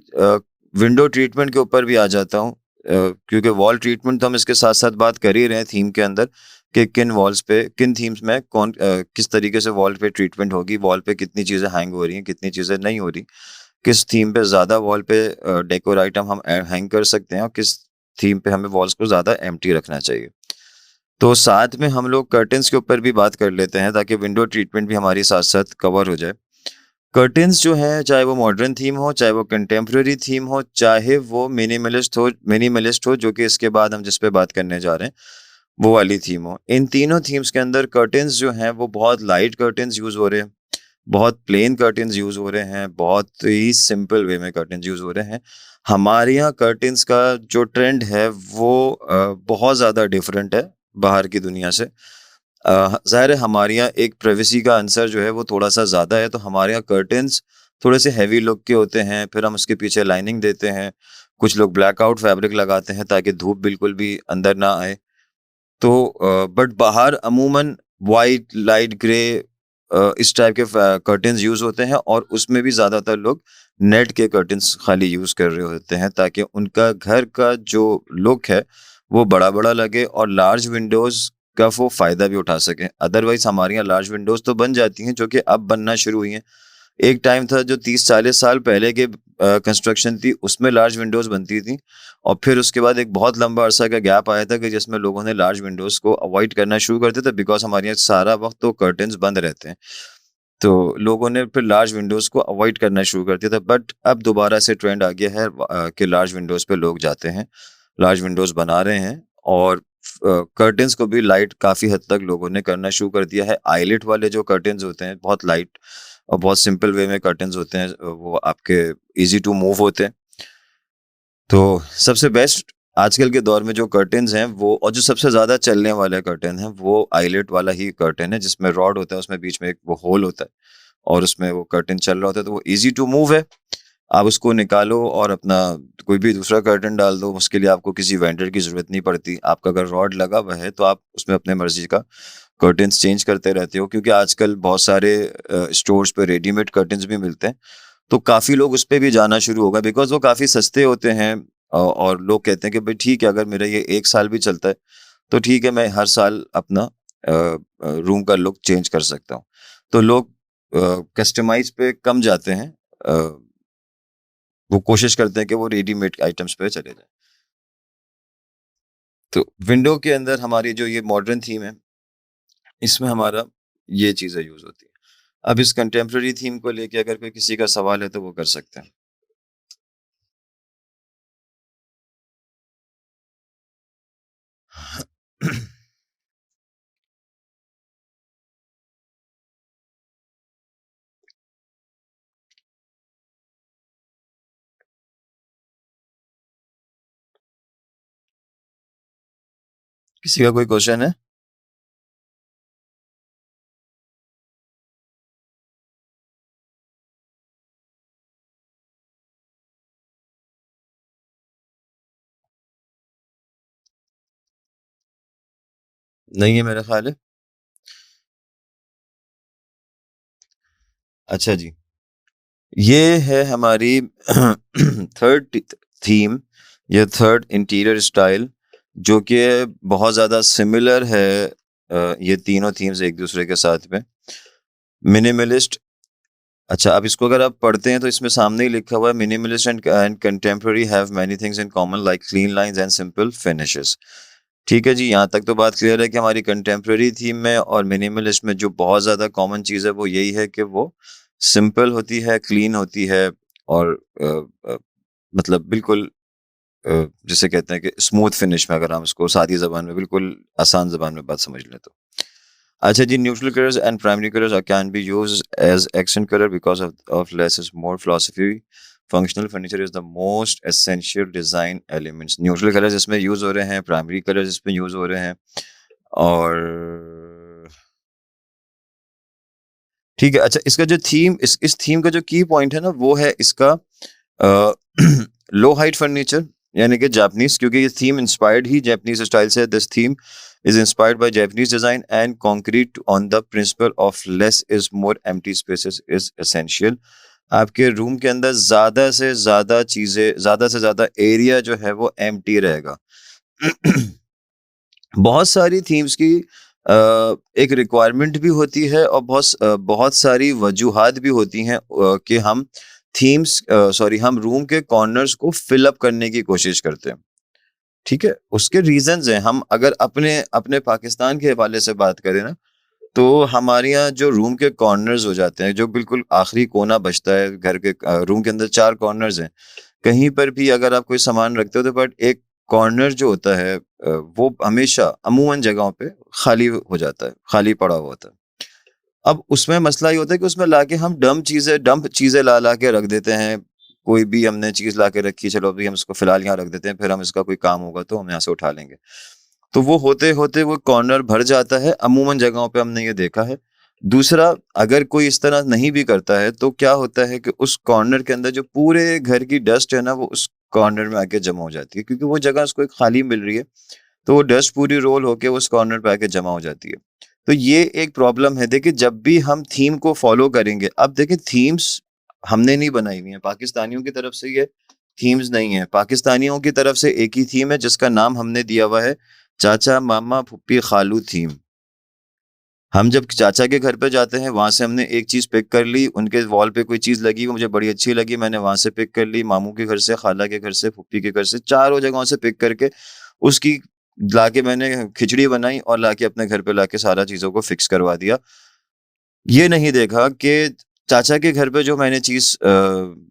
विंडो ट्रीटमेंट के ऊपर भी आ जाता हूँ। क्योंकि वॉल ट्रीटमेंट तो हम इसके साथ-साथ बात कर ही रहे हैं थीम के अंदर कि किन वॉल्स पे, किन थीम्स में किस तरीके से वॉल पे ट्रीटमेंट होगी, वॉल पे कितनी चीज़ें हैंग हो रही हैं, कितनी चीज़ें नहीं हो रही, किस थीम पे ज़्यादा वॉल पे डेकोर आइटम हम हैंग कर सकते हैं और किस थीम पे हमें वॉल्स को ज़्यादा एम्प्टी रखना चाहिए। तो साथ में हम लोग कर्टेन्स के ऊपर भी बात कर लेते हैं ताकि विंडो ट्रीटमेंट भी हमारी साथ-साथ कवर हो जाए। कर्टेन्स जो हैं, चाहे वो मॉडर्न थीम हो, चाहे वो कंटेम्परेरी थीम हो, चाहे वो मिनिमलिस्ट हो जो कि इसके बाद हम जिस पे बात करने जा रहे हैं, वो वाली थीम हो। इन तीनों थीम्स के अंदर कर्टेन्स जो हैं वो बहुत लाइट कर्टेन्स यूज़ हो रहे हैं, बहुत प्लेन कर्टेन्स यूज़ हो रहे हैं, बहुत ही सिंपल वे में कर्टेन्स यूज़ हो रहे हैं। हमारे यहाँ कर्टेन्स का जो ट्रेंड है वो बहुत ज़्यादा डिफरेंट है बाहर की दुनिया से। ज़ाहिर है हमारे यहाँ एक प्राइवेसी का आंसर जो है वो थोड़ा-सा ज़्यादा है, तो हमारे यहाँ कर्टेन्स थोड़े से हेवी लुक के होते हैं, फिर हम उसके पीछे लाइनिंग देते हैं। कुछ लोग ब्लैकआउट फैब्रिक लगाते हैं ताकि धूप बिल्कुल भी अंदर ना आए। तो बट बाहर अमूमन व्हाइट, लाइट ग्रे इस टाइप के कर्टेन्स यूज़ होते हैं और उसमें भी ज़्यादातर लोग नेट के कर्टेन्स खाली यूज़ कर रहे होते हैं ताकि उनका घर का जो लुक है वो बड़ा-बड़ा लगे और लार्ज विंडोज़ का वो फ़ायदा भी उठा सकें। अदरवाइज़ हमारे यहाँ लार्ज विंडोज़ तो बन जाती हैं जो कि अब बनना शुरू हुई हैं। एक टाइम था जो 30-40 साल पहले के कंस्ट्रक्शन थी उसमें लार्ज विंडोज़ बनती थी और फिर उसके बाद एक बहुत लंबा अरसा का गैप आया था कि जिसमें लोगों ने लार्ज विंडोज़ को अवॉइड करना शुरू कर दिया था बिकॉज़ हमारे यहाँ सारा वक़्त तो कर्टेन्स बंद रहते हैं। तो लोगों ने फिर लार्ज विंडोज़ को अवॉइड करना शुरू कर दिया था बट अब दोबारा से ट्रेंड आ गया है कि लार्ज विंडोज़ पे लोग जाते हैं, लार्ज विंडोज़ बना रहे हैं और कर्टेन्स को भी लाइट काफ़ी हद तक लोगों ने करना शुरू कर दिया है। आईलेट वाले जो कर्टेन्स होते हैं बहुत लाइट और बहुत सिंपल वे में कर्टेन्स होते हैं, वो आपके ईज़ी टू मूव होते हैं। तो सबसे बेस्ट आजकल के दौर में जो कर्टेन्स हैं वो और जो सबसे ज़्यादा चलने वाले कर्टेन हैं वो आईलेट वाला ही कर्टेन है जिसमें रॉड होता है, उसमें बीच में एक वो होल होता है और उसमें वो कर्टेन चल रहा होता है, तो वो ईज़ी टू मूव है। आप उसको निकालो और अपना कोई भी दूसरा कर्टेन डाल दो, उसके लिए आपको किसी वेंडर की ज़रूरत नहीं पड़ती। आपका अगर रॉड लगा हुआ है तो आप उसमें अपने मर्ज़ी का कर्टेन्स चेंज करते रहते हो क्योंकि आजकल बहुत सारे स्टोर्स पे रेडीमेड कर्टेन्स भी मिलते हैं। तो काफ़ी लोग उस पे भी जाना शुरू हो गए बिकॉज़ वो काफ़ी सस्ते होते हैं और लोग कहते हैं कि भाई ठीक है अगर मेरा ये 1 साल भी चलता है, तो ठीक है मैं हर साल अपना रूम का लुक चेंज कर सकता हूँ। तो लोग कस्टमाइज़ पे कम जाते हैं, अ, वो कोशिश करते हैं कि वो रेडीमेड आइटम्स पे चले जाएँ। तो विंडो के अंदर हमारी जो ये मॉडर्न थीम है, इसमें हमारा ये चीज़ें यूज़ होती हैं। अब इस कंटेम्परेरी थीम को लेके अगर कोई किसी का सवाल है तो वो कर सकते हैं। किसी का कोई क्वेश्चन है? नहीं है मेरा ख़्याल है। अच्छा जी। ये है हमारी थर्ड थीम या थर्ड इंटीरियर स्टाइल जो कि बहुत ज़्यादा सिमिलर है, ये तीनों थीम्स एक दूसरे के साथ में। मिनिमलिस्ट, अच्छा अब इसको अगर आप पढ़ते हैं तो इसमें सामने ही लिखा हुआ है minimalist and contemporary have many things in common like clean lines and simple finishes. ठीक है जी, यहाँ तक तो बात क्लियर है कि हमारी कंटेम्पररी थीम में और मिनिमलिस्ट में जो बहुत ज़्यादा कॉमन चीज़ है वो यही है कि वो सिंपल होती है, क्लीन होती है और अ, अ, मतलब बिल्कुल जिसे कहते हैं कि स्मूथ फिनिश में, अगर हम इसको सादी ज़बान में बिल्कुल आसान ज़बान में बात समझ लें तो। अच्छा जी, neutral colours and primary colours can be used as accent colour because of less is more philosophy. Functional furniture is the most essential design elements. Neutral colours इसमें यूज़ हो रहे हैं, प्राइमरी कलर्स इसमें यूज़ हो रहे हैं और ठीक है। अच्छा, इसका जो थीम इस थीम का जो की पॉइंट है ना वो है इसका अ, लो हाइट फर्नीचर यानी कि जापानीज़, क्योंकि ये थीम इंस्पायर्ड ही जापानीज़ स्टाइल से है। This theme is inspired by Japanese design and concrete on the principle of less is more, empty spaces is essential. आपके रूम के अंदर ज़्यादा से ज़्यादा चीज़ें, ज़्यादा से ज़्यादा एरिया जो है वो एम्प्टी रहेगा। बहुत सारी थीम्स की एक रिक्वायरमेंट भी होती है और बहुत सारी वजूहात भी होती हैं कि हम हम रूम के कॉर्नर्स को फिल अप करने की कोशिश करते हैं। ठीक है? उसके रीज़न्स हैं। हम अगर अपने अपने पाकिस्तान के हवाले से बात करें ना, तो हमारे यहाँ जो रूम के कॉर्नर्स हो जाते हैं, जो बिल्कुल आखिरी कोना बचता है घर के, रूम के अंदर 4 कॉर्नर्स हैं। कहीं पर भी अगर आप कोई सामान रखते हो तो बट एक कॉर्नर जो होता है वो हमेशा अमूमन जगहों पे खाली हो जाता है, खाली पड़ा हुआ होता है। अब उसमें मसला ये होता है कि उसमें लाके हम डंप चीज़ें ला-ला के रख देते हैं। कोई भी हमने चीज़ ला के रखी, चलो अभी हम इसको फिलहाल यहाँ रख देते हैं, फिर हम इसका कोई काम होगा तो हम यहाँ से उठा लेंगे। तो वो होते-होते वो कॉर्नर भर जाता है, अमूमन जगहों पे हमने ये देखा है। दूसरा, अगर कोई इस तरह नहीं भी करता है, तो क्या होता है कि उस कॉर्नर के अंदर जो पूरे घर की डस्ट है ना, वो उस कॉर्नर में आके जमा हो जाती है, क्योंकि वो जगह उसको एक खाली मिल रही है, तो वो डस्ट पूरी रोल होके उस कॉर्नर पे आके जमा हो जाती है। तो ये एक प्रॉब्लम है। देखिए, जब भी हम थीम को फ़ॉलो करेंगे, अब देखिए थीम्स हमने नहीं बनाई हुई हैं, पाकिस्तानियों की तरफ से ये थीम्स नहीं है। पाकिस्तानियों की तरफ से एक ही थीम है जिसका नाम हमने दिया हुआ है चाचा, मामा, फूफी, खालू थीम। हम जब चाचा के घर पे जाते हैं, वहाँ से हमने एक चीज़ पिक कर ली, उनके वॉल पे कोई चीज़ लगी, वो मुझे बड़ी अच्छी लगी, मैंने वहाँ से पिक कर ली, मामू के घर से, खाला के घर से, फूफी के घर से, चारों जगहों से पिक करके उसकी लाके मैंने खिचड़ी बनाई और लाके अपने घर पे लाके सारा चीज़ों को फिक्स करवा दिया। ये नहीं देखा कि चाचा के घर पे जो मैंने चीज़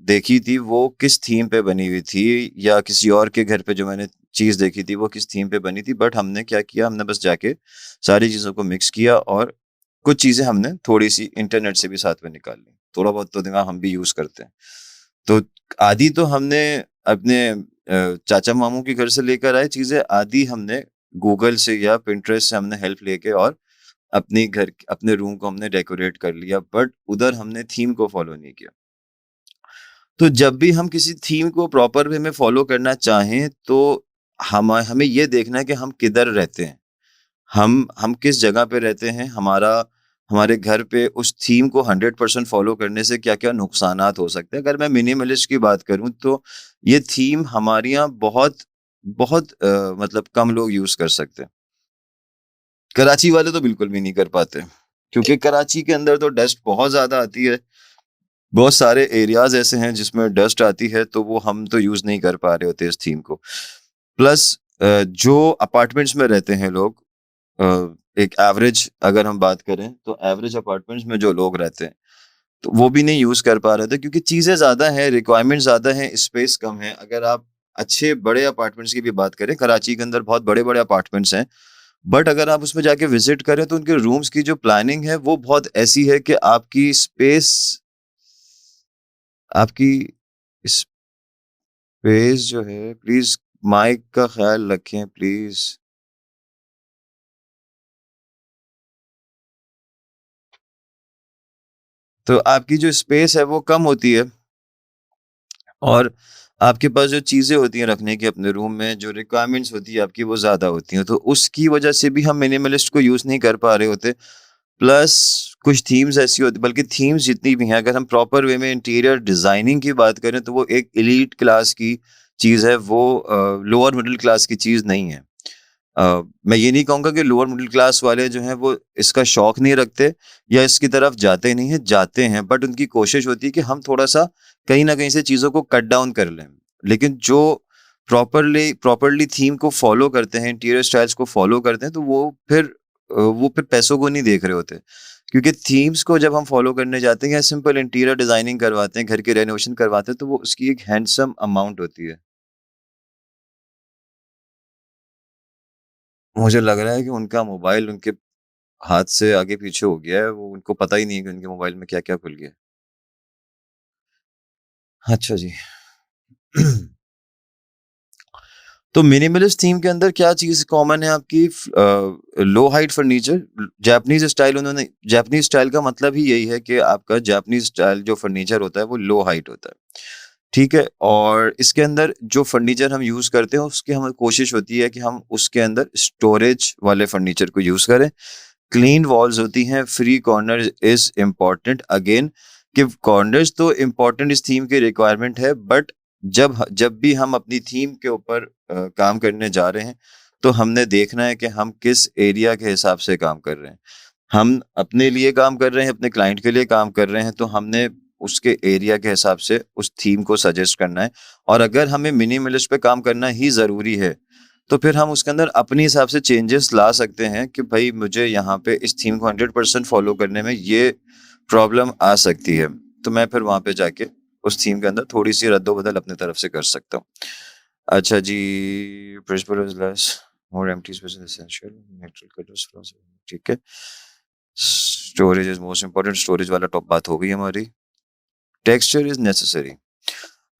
देखी थी वो किस थीम पे बनी हुई थी, या किसी और के घर पे जो मैंने चीज़ देखी थी वो किस थीम पे बनी थी। बट हमने क्या किया, हमने बस जाके सारी चीज़ों को मिक्स किया और कुछ चीज़ें हमने थोड़ी-सी इंटरनेट से भी साथ में निकाल ली। थोड़ा बहुत तो दिमाग हम भी यूज़ करते हैं। तो आधी तो हमने अपने चाचा मामू के घर से लेकर आए चीज़ें, आधी हमने गूगल से या पिंटरेस्ट से हमने हेल्प लेके और अपने रूम को हमने डेकोरेट कर लिया, बट उधर हमने थीम को फॉलो नहीं किया। तो जब भी हम किसी थीम को प्रॉपर वे में फॉलो करना चाहें, तो हमें ये देखना है कि हम किधर रहते हैं, हम किस जगह पे रहते हैं, हमारे घर पे उस थीम को 100% फॉलो करने से क्या क्या नुकसानात हो सकते हैं। अगर मैं मिनिमलिस्ट की बात करूं, तो ये थीम हमारे यहाँ बहुत बहुत मतलब कम लोग यूज कर सकते हैं। कराची वाले तो बिल्कुल भी नहीं कर पाते, क्योंकि कराची के अंदर तो डस्ट बहुत ज़्यादा आती है। बहुत सारे एरियाज़ ऐसे हैं जिसमें डस्ट आती है, तो वो हम तो यूज़ नहीं कर पा रहे होते इस थीम को। प्लस जो अपार्टमेंट्स में रहते हैं लोग, एक एवरेज अगर हम बात करें, तो एवरेज अपार्टमेंट्स में जो लोग रहते हैं, तो वो भी नहीं यूज़ कर पा रहे थे, क्योंकि चीज़ें ज़्यादा हैं, रिक्वायरमेंट ज़्यादा हैं, स्पेस कम है। अगर आप अच्छे बड़े अपार्टमेंट्स की भी बात करें, कराची के अंदर बहुत बड़े-बड़े अपार्टमेंट्स हैं। बट अगर आप उसमें जाके विज़िट करें, तो उनके रूम्स की जो प्लानिंग है वो बहुत ऐसी है कि आपकी स्पेस जो है, प्लीज़ माइक का ख़्याल रखें प्लीज़। तो आपकी जो स्पेस है वो कम होती है, और आपके पास जो चीज़ें होती हैं रखने की अपने रूम में, जो रिक्वायरमेंट्स होती है आपकी, वो ज़्यादा होती हैं। तो उसकी वजह से भी हम मिनिमलिस्ट को यूज़ नहीं कर पा रहे होते। प्लस कुछ थीम्स ऐसी होती, बल्कि थीम्स जितनी भी हैं, अगर हम प्रॉपर वे में इंटीरियर डिज़ाइनिंग की बात करें, तो वो एक एलीट क्लास की चीज़ है, वो लोअर मिडल क्लास की चीज़ नहीं है। मैं ये नहीं कहूँगा कि लोअर मिडल क्लास वाले जो हैं वो इसका शौक नहीं रखते या इसकी तरफ जाते नहीं हैं, जाते हैं, बट उनकी कोशिश होती है कि हम थोड़ा-सा कहीं न कहीं से चीज़ों को कट डाउन कर लें। लेकिन जो प्रॉपरली प्रॉपरली थीम को फ़ॉलो करते हैं, इंटीरियर स्टाइल्स को फ़ॉलो करते हैं, तो वो फिर पैसों को नहीं देख रहे होते। क्योंकि थीम्स को जब हम फ़ॉलो करने जाते हैं या सिंपल इंटीरियर डिज़ाइनिंग करवाते हैं, घर की रेनोवेशन करवाते हैं, तो वो उसकी एक हैंडसम अमाउंट होती है। मुझे लग रहा है कि उनका मोबाइल उनके हाथ से आगे-पीछे हो गया है, वो उनको पता ही नहीं है कि उनके मोबाइल में क्या-क्या खुल गया है। अच्छा जी। तो मिनिमलिस्ट थीम के अंदर क्या चीज़ कॉमन है आपकी? लो हाइट फर्नीचर, जापानीज़ स्टाइल, उन्होंने जापानीज़ स्टाइल का मतलब ही यही है कि आपका जापानीज़ स्टाइल जो फर्नीचर होता है वो लो हाइट होता है, ठीक है? और इसके अंदर जो फर्नीचर हम यूज़ करते हैं, उसकी हमें कोशिश होती है कि हम उसके अंदर स्टोरेज वाले फर्नीचर को यूज़ करें। क्लीन वॉल्स होती हैं, free corner is important again. कि कॉर्नर्स तो इम्पोर्टेंट इस थीम की रिक्वायरमेंट है, बट जब भी हम अपनी थीम के ऊपर काम करने जा रहे हैं, तो हमने देखना है कि हम किस एरिया के हिसाब से काम कर रहे हैं। हम अपने लिए काम कर रहे हैं, अपने क्लाइंट के लिए काम कर रहे हैं, तो हमने उसके एरिया के हिसाब से उस थीम को सजेस्ट करना है। और अगर हमें मिनिमलिस्ट पे काम करना ही ज़रूरी है, तो फिर हम उसके अंदर अपने हिसाब से चेंजेस ला सकते हैं कि भाई मुझे यहाँ पे इस थीम को 100% फॉलो करने में ये प्रॉब्लम आ सकती है। तो मैं फिर वहाँ पे जाके उस थीम के अंदर थोड़ी-सी रद्दो-बदल अपनी तरफ से कर सकता हूँ। अच्छा जी, principle is less, more empty space is essential, natural colours philosophy, ठीक है। Storage is most important, storage वाला टॉप बात हो गई हमारी। Texture is necessary.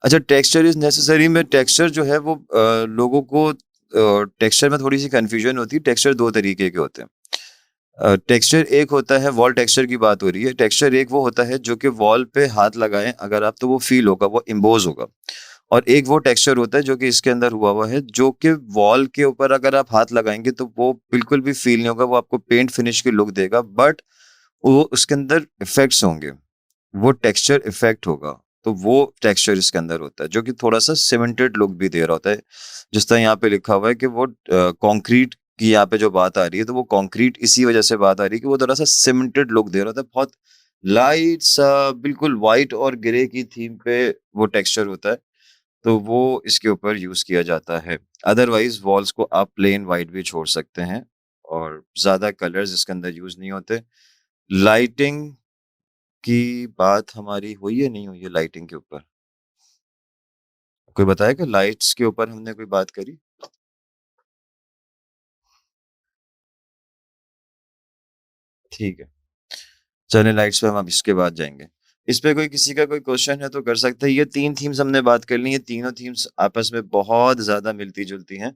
अच्छा, टेक्सचर इज नेसेसरी में टेक्सचर जो है वो लोगों को टेक्सचर में थोड़ी सी कंफ्यूजन होती है। टेक्सचर दो तरीके के होते हैं। टेक्सचर एक होता है, वॉल टेक्सचर की बात हो रही है। टेक्सचर एक वो होता है जो कि वॉल पे हाथ लगाएं अगर आप, तो वो फील होगा, वो इम्बोज होगा। और एक वो टेक्सचर होता है जो कि इसके अंदर हुआ हुआ है, जो कि वॉल के ऊपर अगर आप हाथ लगाएंगे तो वो बिल्कुल भी फील नहीं होगा, वो आपको पेंट फिनिश की लुक देगा, बट वो उसके अंदर इफेक्ट्स होंगे, वो टेक्सचर इफेक्ट होगा। तो वो टेक्सचर इसके अंदर होता है जो कि थोड़ा सा सीमेंटेड लुक भी दे रहा होता है। जिस तरह यहाँ पे लिखा हुआ है कि वो कंक्रीट की यहाँ पे जो बात आ रही है, तो वो कंक्रीट इसी वजह से बात आ रही है कि वो थोड़ा सा सीमेंटेड लुक दे रहा होता है, बहुत लाइट सा, बिल्कुल व्हाइट और ग्रे की थीम पे वो टेक्सचर होता है। तो वो इसके ऊपर यूज किया जाता है। अदरवाइज वॉल्स को आप प्लेन व्हाइट भी छोड़ सकते हैं और ज्यादा कलर्स इसके अंदर यूज नहीं होते। लाइटिंग की बात हमारी हुई है, नहीं हुई है लाइटिंग के ऊपर? कोई बताया कि लाइट्स के ऊपर हमने कोई बात करी? ठीक है, चलिए लाइट्स पे हम अब इसके बाद जाएंगे। इस पे कोई किसी का कोई क्वेश्चन है तो कर सकते हैं। ये तीन थीम्स हमने बात कर ली, ये तीनों थीम्स आपस में बहुत ज्यादा मिलती जुलती हैं।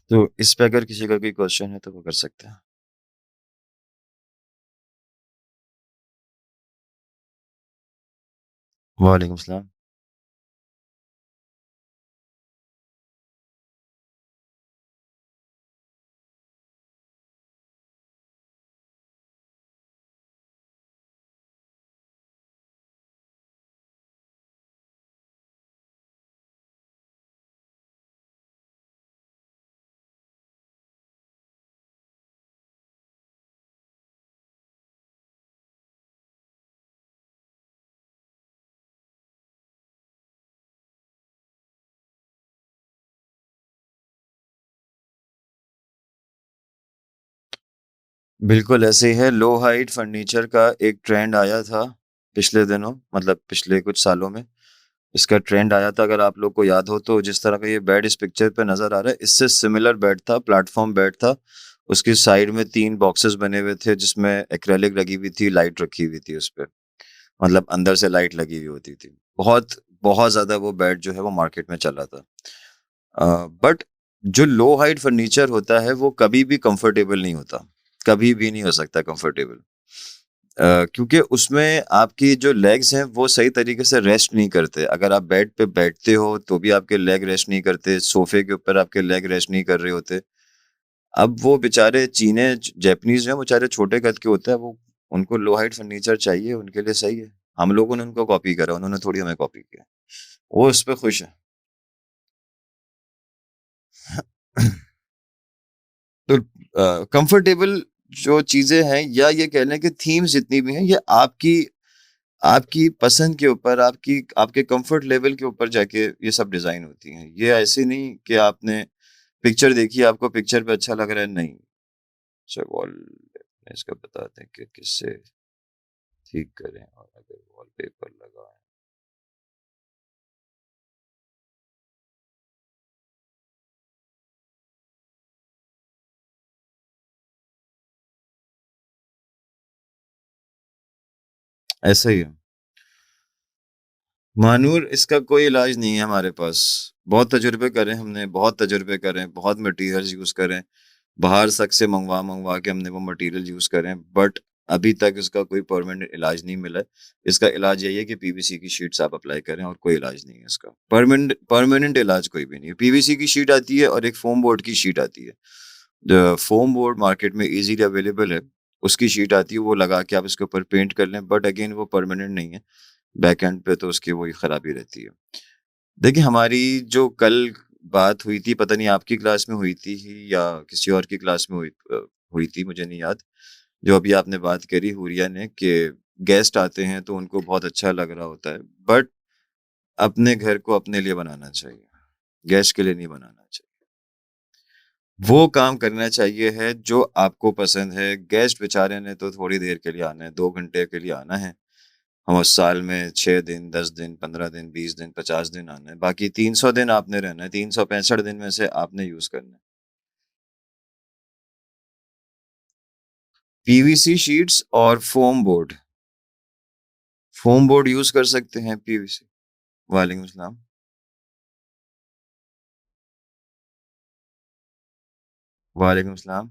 तो इस पे अगर किसी का कोई क्वेश्चन है तो वो कर सकते हैं। वालेकुम सलाम। बिल्कुल ऐसे ही है। लो हाइट फर्नीचर का एक ट्रेंड आया था पिछले दिनों, मतलब पिछले कुछ सालों में इसका ट्रेंड आया था। अगर आप लोग को याद हो तो जिस तरह का ये बेड इस पिक्चर पे नजर आ रहा है, इससे सिमिलर बेड था, प्लेटफॉर्म बेड था। उसकी साइड में तीन बॉक्सेस बने हुए थे जिसमें एक्रेलिक लगी हुई थी, लाइट रखी हुई थी उस पे, मतलब अंदर से लाइट लगी हुई होती थी। बहुत बहुत ज्यादा वो बेड जो है वो मार्केट में चला था। बट जो लो हाइट फर्नीचर होता है वो कभी भी कंफर्टेबल नहीं होता, कभी भी नहीं हो सकता कंफर्टेबल। क्योंकि उसमें आपकी जो लेग्स हैं वो सही तरीके से रेस्ट नहीं करते। अगर आप बेड पे बैठते हो तो भी आपके लेग रेस्ट नहीं करते, सोफे के ऊपर आपके लेग रेस्ट नहीं कर रहे होते। अब वो बेचारे चीने जैपनीज हैं, वो बेचारे छोटे कद के होते हैं, वो उनको लो हाइट फर्नीचर चाहिए, उनके लिए सही है। हम लोगों ने उनको कॉपी करा, उन्होंने थोड़ी हमें कॉपी किया। वो उस पर खुश है। तो कंफर्टेबल जो चीजें हैं, या ये कह लें कि थीम्स जितनी भी हैं, ये आपकी आपकी पसंद के ऊपर, आपकी आपके कंफर्ट लेवल के ऊपर जाके ये सब डिजाइन होती हैं। ये ऐसे नहीं कि आपने पिक्चर देखी, आपको पिक्चर पे अच्छा लग रहा है, नहीं। सर वॉल इसका बताते हैं कि किससे ठीक करें, और अगर वॉलपेपर लगाएं। ऐसा ही है मानूर, इसका कोई इलाज नहीं है हमारे पास। बहुत तजुर्बे करें हमने, बहुत तजुर्बे करें, बहुत मटेरियल्स यूज करें, बाहर तक से मंगवा मंगवा के हमने वो मटेरियल यूज करें, बट अभी तक इसका कोई परमानेंट इलाज नहीं मिला है। इसका इलाज यही है कि पीवीसी की शीट्स आप अप्लाई करें, और कोई इलाज नहीं है इसका। परमानेंट परमानेंट इलाज कोई भी नहीं है। पीवीसी की शीट आती है और एक फोम बोर्ड की शीट आती है। जो फोम बोर्ड मार्केट में इजीली अवेलेबल है, उसकी शीट आती है, वो लगा के आप इसके ऊपर पेंट कर लें, बट अगेन वो परमानेंट नहीं है। बैक एंड पे तो उसकी वही खराबी रहती है। देखिए, हमारी जो कल बात हुई थी, पता नहीं आपकी क्लास में हुई थी या किसी और की क्लास में हुई थी, मुझे नहीं याद। जो अभी आपने बात करी हुरिया ने कि गेस्ट आते हैं तो उनको बहुत अच्छा लग रहा होता है, बट अपने घर को अपने लिए बनाना चाहिए, गेस्ट के लिए नहीं बनाना चाहिए। वो काम करना चाहिए है जो आपको पसंद है। गेस्ट बेचारे ने तो थोड़ी देर के लिए आना है, 2 घंटे के लिए आना है। हम उस साल में 6 दिन, 10 दिन, 15 दिन, 20 दिन, 50 दिन आना है। बाकी 300 दिन आपने रहना है, 365 दिन में से आपने यूज़ करना है। पीवीसी शीट्स और foam board. Foam board use कर सकते हैं पीवीसी। वालेकुम सलाम। वालेकुम सलाम।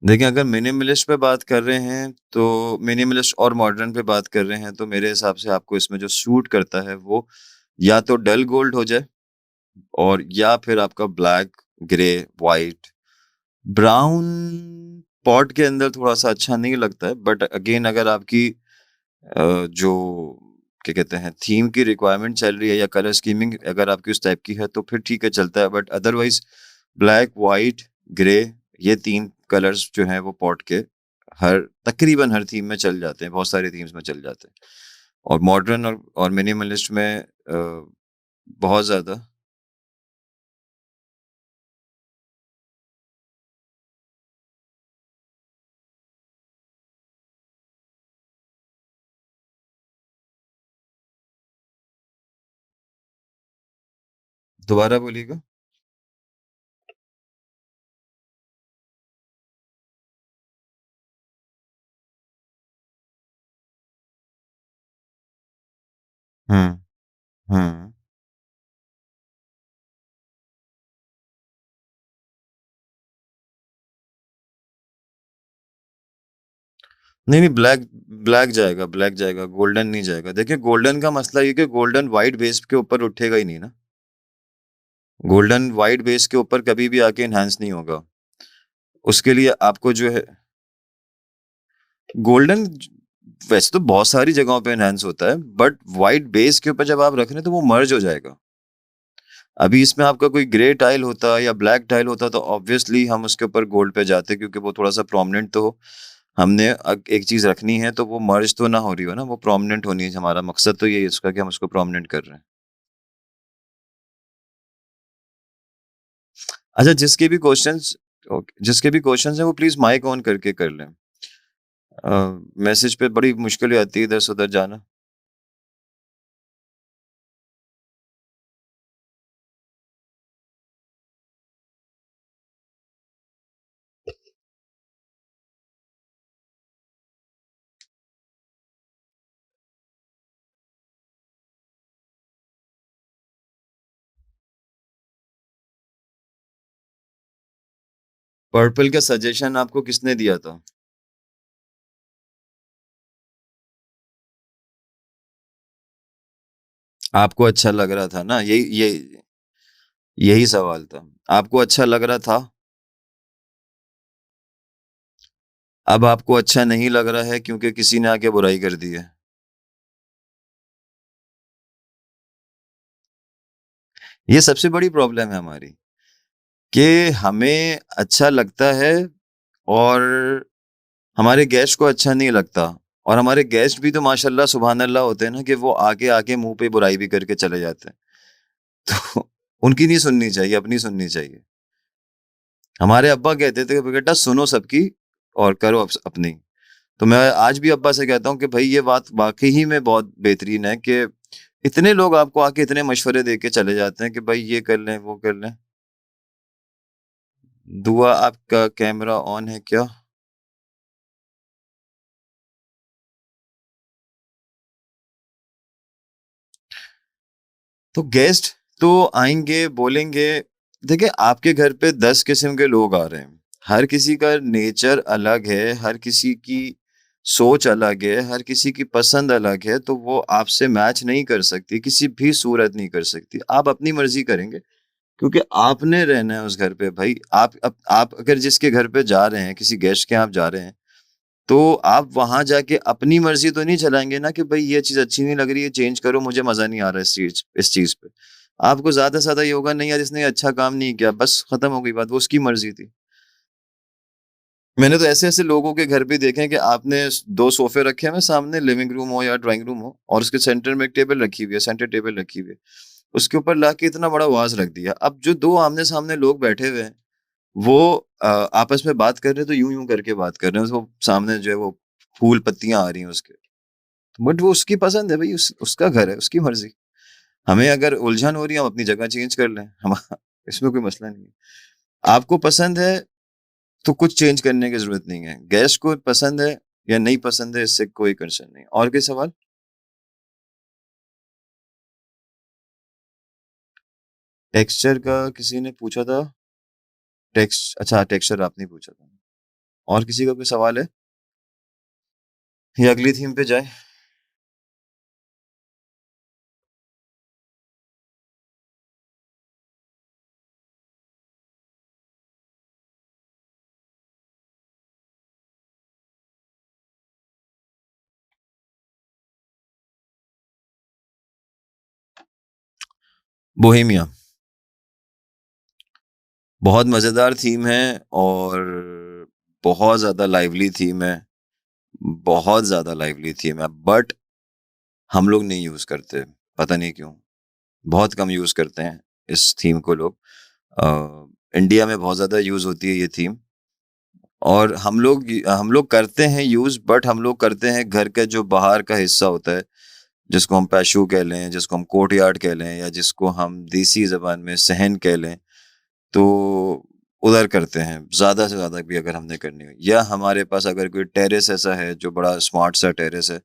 देखिए, अगर मिनिमलिस्ट पे बात कर रहे हैं, तो मिनिमलिस्ट और मॉडर्न पे बात कर रहे हैं, तो मेरे हिसाब से आपको इसमें जो सूट करता है, वो या तो डल गोल्ड हो जाए और या फिर आपका black, grey, white, brown pot के अंदर थोड़ा-सा अच्छा नहीं लगता है, बट अगेन अगर आपकी जो क्या कहते हैं थीम की रिक्वायरमेंट चल रही है या कलर स्कीमिंग अगर आपकी उस टाइप की है तो फिर ठीक है चलता है, but otherwise black, white, grey, ये 3 कलर्स जो हैं वो पॉट के हर तकरीबन हर थीम में चल जाते हैं, बहुत सारी थीम्स में चल जाते हैं। और मॉडर्न और मिनिमलिस्ट में बहुत ज़्यादा। दोबारा बोलिएगा? हुँ, हुँ। नहीं, नहीं, ब्लैक जाएगा, ब्लैक जाएगा, गोल्डन नहीं जाएगा। देखिए, गोल्डन का मसला ये है कि गोल्डन व्हाइट बेस के ऊपर उठेगा ही नहीं ना। गोल्डन व्हाइट बेस के ऊपर कभी भी आके एनहांस नहीं होगा। उसके लिए आपको जो है गोल्डन वैसे तो बहुत सारी जगहों पे एनहांस होता है, बट व्हाइट बेस के ऊपर जब आप रख रहे हैं तो वो मर्ज हो जाएगा। अभी इसमें आपका कोई ग्रे टाइल होता या ब्लैक टाइल होता तो ऑब्वियसली हम उसके ऊपर गोल्ड पे जाते क्योंकि वो थोड़ा-सा प्रोमिनेंट तो हो। हमने एक चीज़ रखनी है तो वो मर्ज तो ना हो रही हो ना, वो प्रोमिनेंट होनी है। हमारा मकसद तो यही है इसका कि हम उसको प्रोमिनेंट कर रहे हैं। अच्छा, जिसके भी क्वेश्चंस हैं वो प्लीज़ माइक ऑन करके कर लें। मैसेज पे बड़ी मुश्किल हो जाती है इधर से उधर जाना। पर्पल का सजेशन आपको किसने दिया था? आपको अच्छा लग रहा था ना? यही सवाल था। आपको अच्छा लग रहा था, अब आपको अच्छा नहीं लग रहा है क्योंकि किसी ने आके बुराई कर दी है। ये सबसे बड़ी प्रॉब्लम है हमारी, कि हमें अच्छा लगता है और हमारे गेस्ट को अच्छा नहीं लगता। और हमारे गेस्ट भी तो माशाल्लाह सुभान अल्लाह होते हैं ना कि वो आके मुँह पे बुराई भी करके चले जाते हैं। तो उनकी नहीं सुननी चाहिए, अपनी सुननी चाहिए। हमारे अब्बा कहते थे कि बेटा सुनो सबकी और करो अपनी। तो मैं आज भी अब्बा से कहता हूँ कि भाई ये बात वाक़ई ही में बहुत बेहतरीन है कि इतने लोग आपको आके इतने मशवरे दे के चले जाते हैं कि भाई ये कर लें, वो कर लें। दुआ आपका कैमरा ऑन है क्या? तो गेस्ट तो आएँगे, बोलेंगे। देखिए, आपके घर पे 10 किस्म के लोग आ रहे हैं। हर किसी का नेचर अलग है, हर किसी की सोच अलग है, हर किसी की पसंद अलग है, तो वो आपसे मैच नहीं कर सकती, किसी भी सूरत नहीं कर सकती। आप अपनी मर्ज़ी करेंगे, क्योंकि आपने रहना है उस घर पे भई। आप अगर जिसके घर पे जा रहे हैं, किसी गेस्ट के यहाँ आप जा रहे हैं, तो आप वहाँ जाके अपनी मर्ज़ी तो नहीं चलाएँगे ना कि भई ये चीज़ अच्छी नहीं लग रही है, चेंज करो, मुझे मज़ा नहीं आ रहा है इस चीज़ पे। आपको ज़्यादा से ज़्यादा ये होगा, नहीं यार इसने अच्छा काम नहीं किया, बस खत्म हो गई बात, वो उसकी मर्ज़ी थी। मैंने तो ऐसे-ऐसे लोगों के घर भी देखे हैं कि आपने 2 सोफ़े रखे हुए हैं सामने, लिविंग रूम हो या ड्राइंग रूम हो, और उसके सेंटर में एक टेबल रखी हुई है, सेंटर टेबल रखी हुई है। उसके ऊपर लाके इतना बड़ा वाज़ रख दिया। अब जो 2 आमने-सामने लोग बैठे हुए हैं, वो आपस में बात कर रहे हैं तो यूँ-यूँ करके बात कर रहे हैं। वो सामने जो है वो फूल पत्तियाँ आ रही हैं उसके। बट वो उसकी पसंद है भई, उसका घर है, उसकी मर्ज़ी। हमें अगर उलझन हो रही है, हम अपनी जगह चेंज कर लें। हम इसमें कोई मसला नहीं है। आपको पसंद है तो कुछ चेंज करने की ज़रूरत नहीं है। गेस्ट को पसंद है या नहीं पसंद है, इससे कोई कंसर्न नहीं। और कोई सवाल? टेक्सचर का किसी ने पूछा था। अच्छा, टेक्सचर आपने पूछा था। और किसी का कोई सवाल है? या अगली थीम पे जाएँ? बोहेमिया। बहुत मज़ेदार थीम है और बहुत ज़्यादा लाइवली थीम है। बहुत ज़्यादा लाइवली थीम है, बट हम लोग नहीं यूज़ करते, पता नहीं क्यों? बहुत कम यूज़ करते हैं इस थीम को लोग। इंडिया में बहुत ज़्यादा यूज़ होती है ये थीम, और हम लोग करते हैं यूज़, बट हम लोग करते हैं घर का जो बाहर का हिस्सा होता है, जिसको हम पैशू कह लें, जिसको हम कोर्टयार्ड कह लें, या जिसको हम देसी ज़बान में सहन कह लें, तो उधर करते हैं, ज़्यादा से ज़्यादा भी अगर हमने करनी हो, या हमारे पास अगर कोई टेरेस ऐसा है जो बड़ा स्मार्ट सा टेरेस है,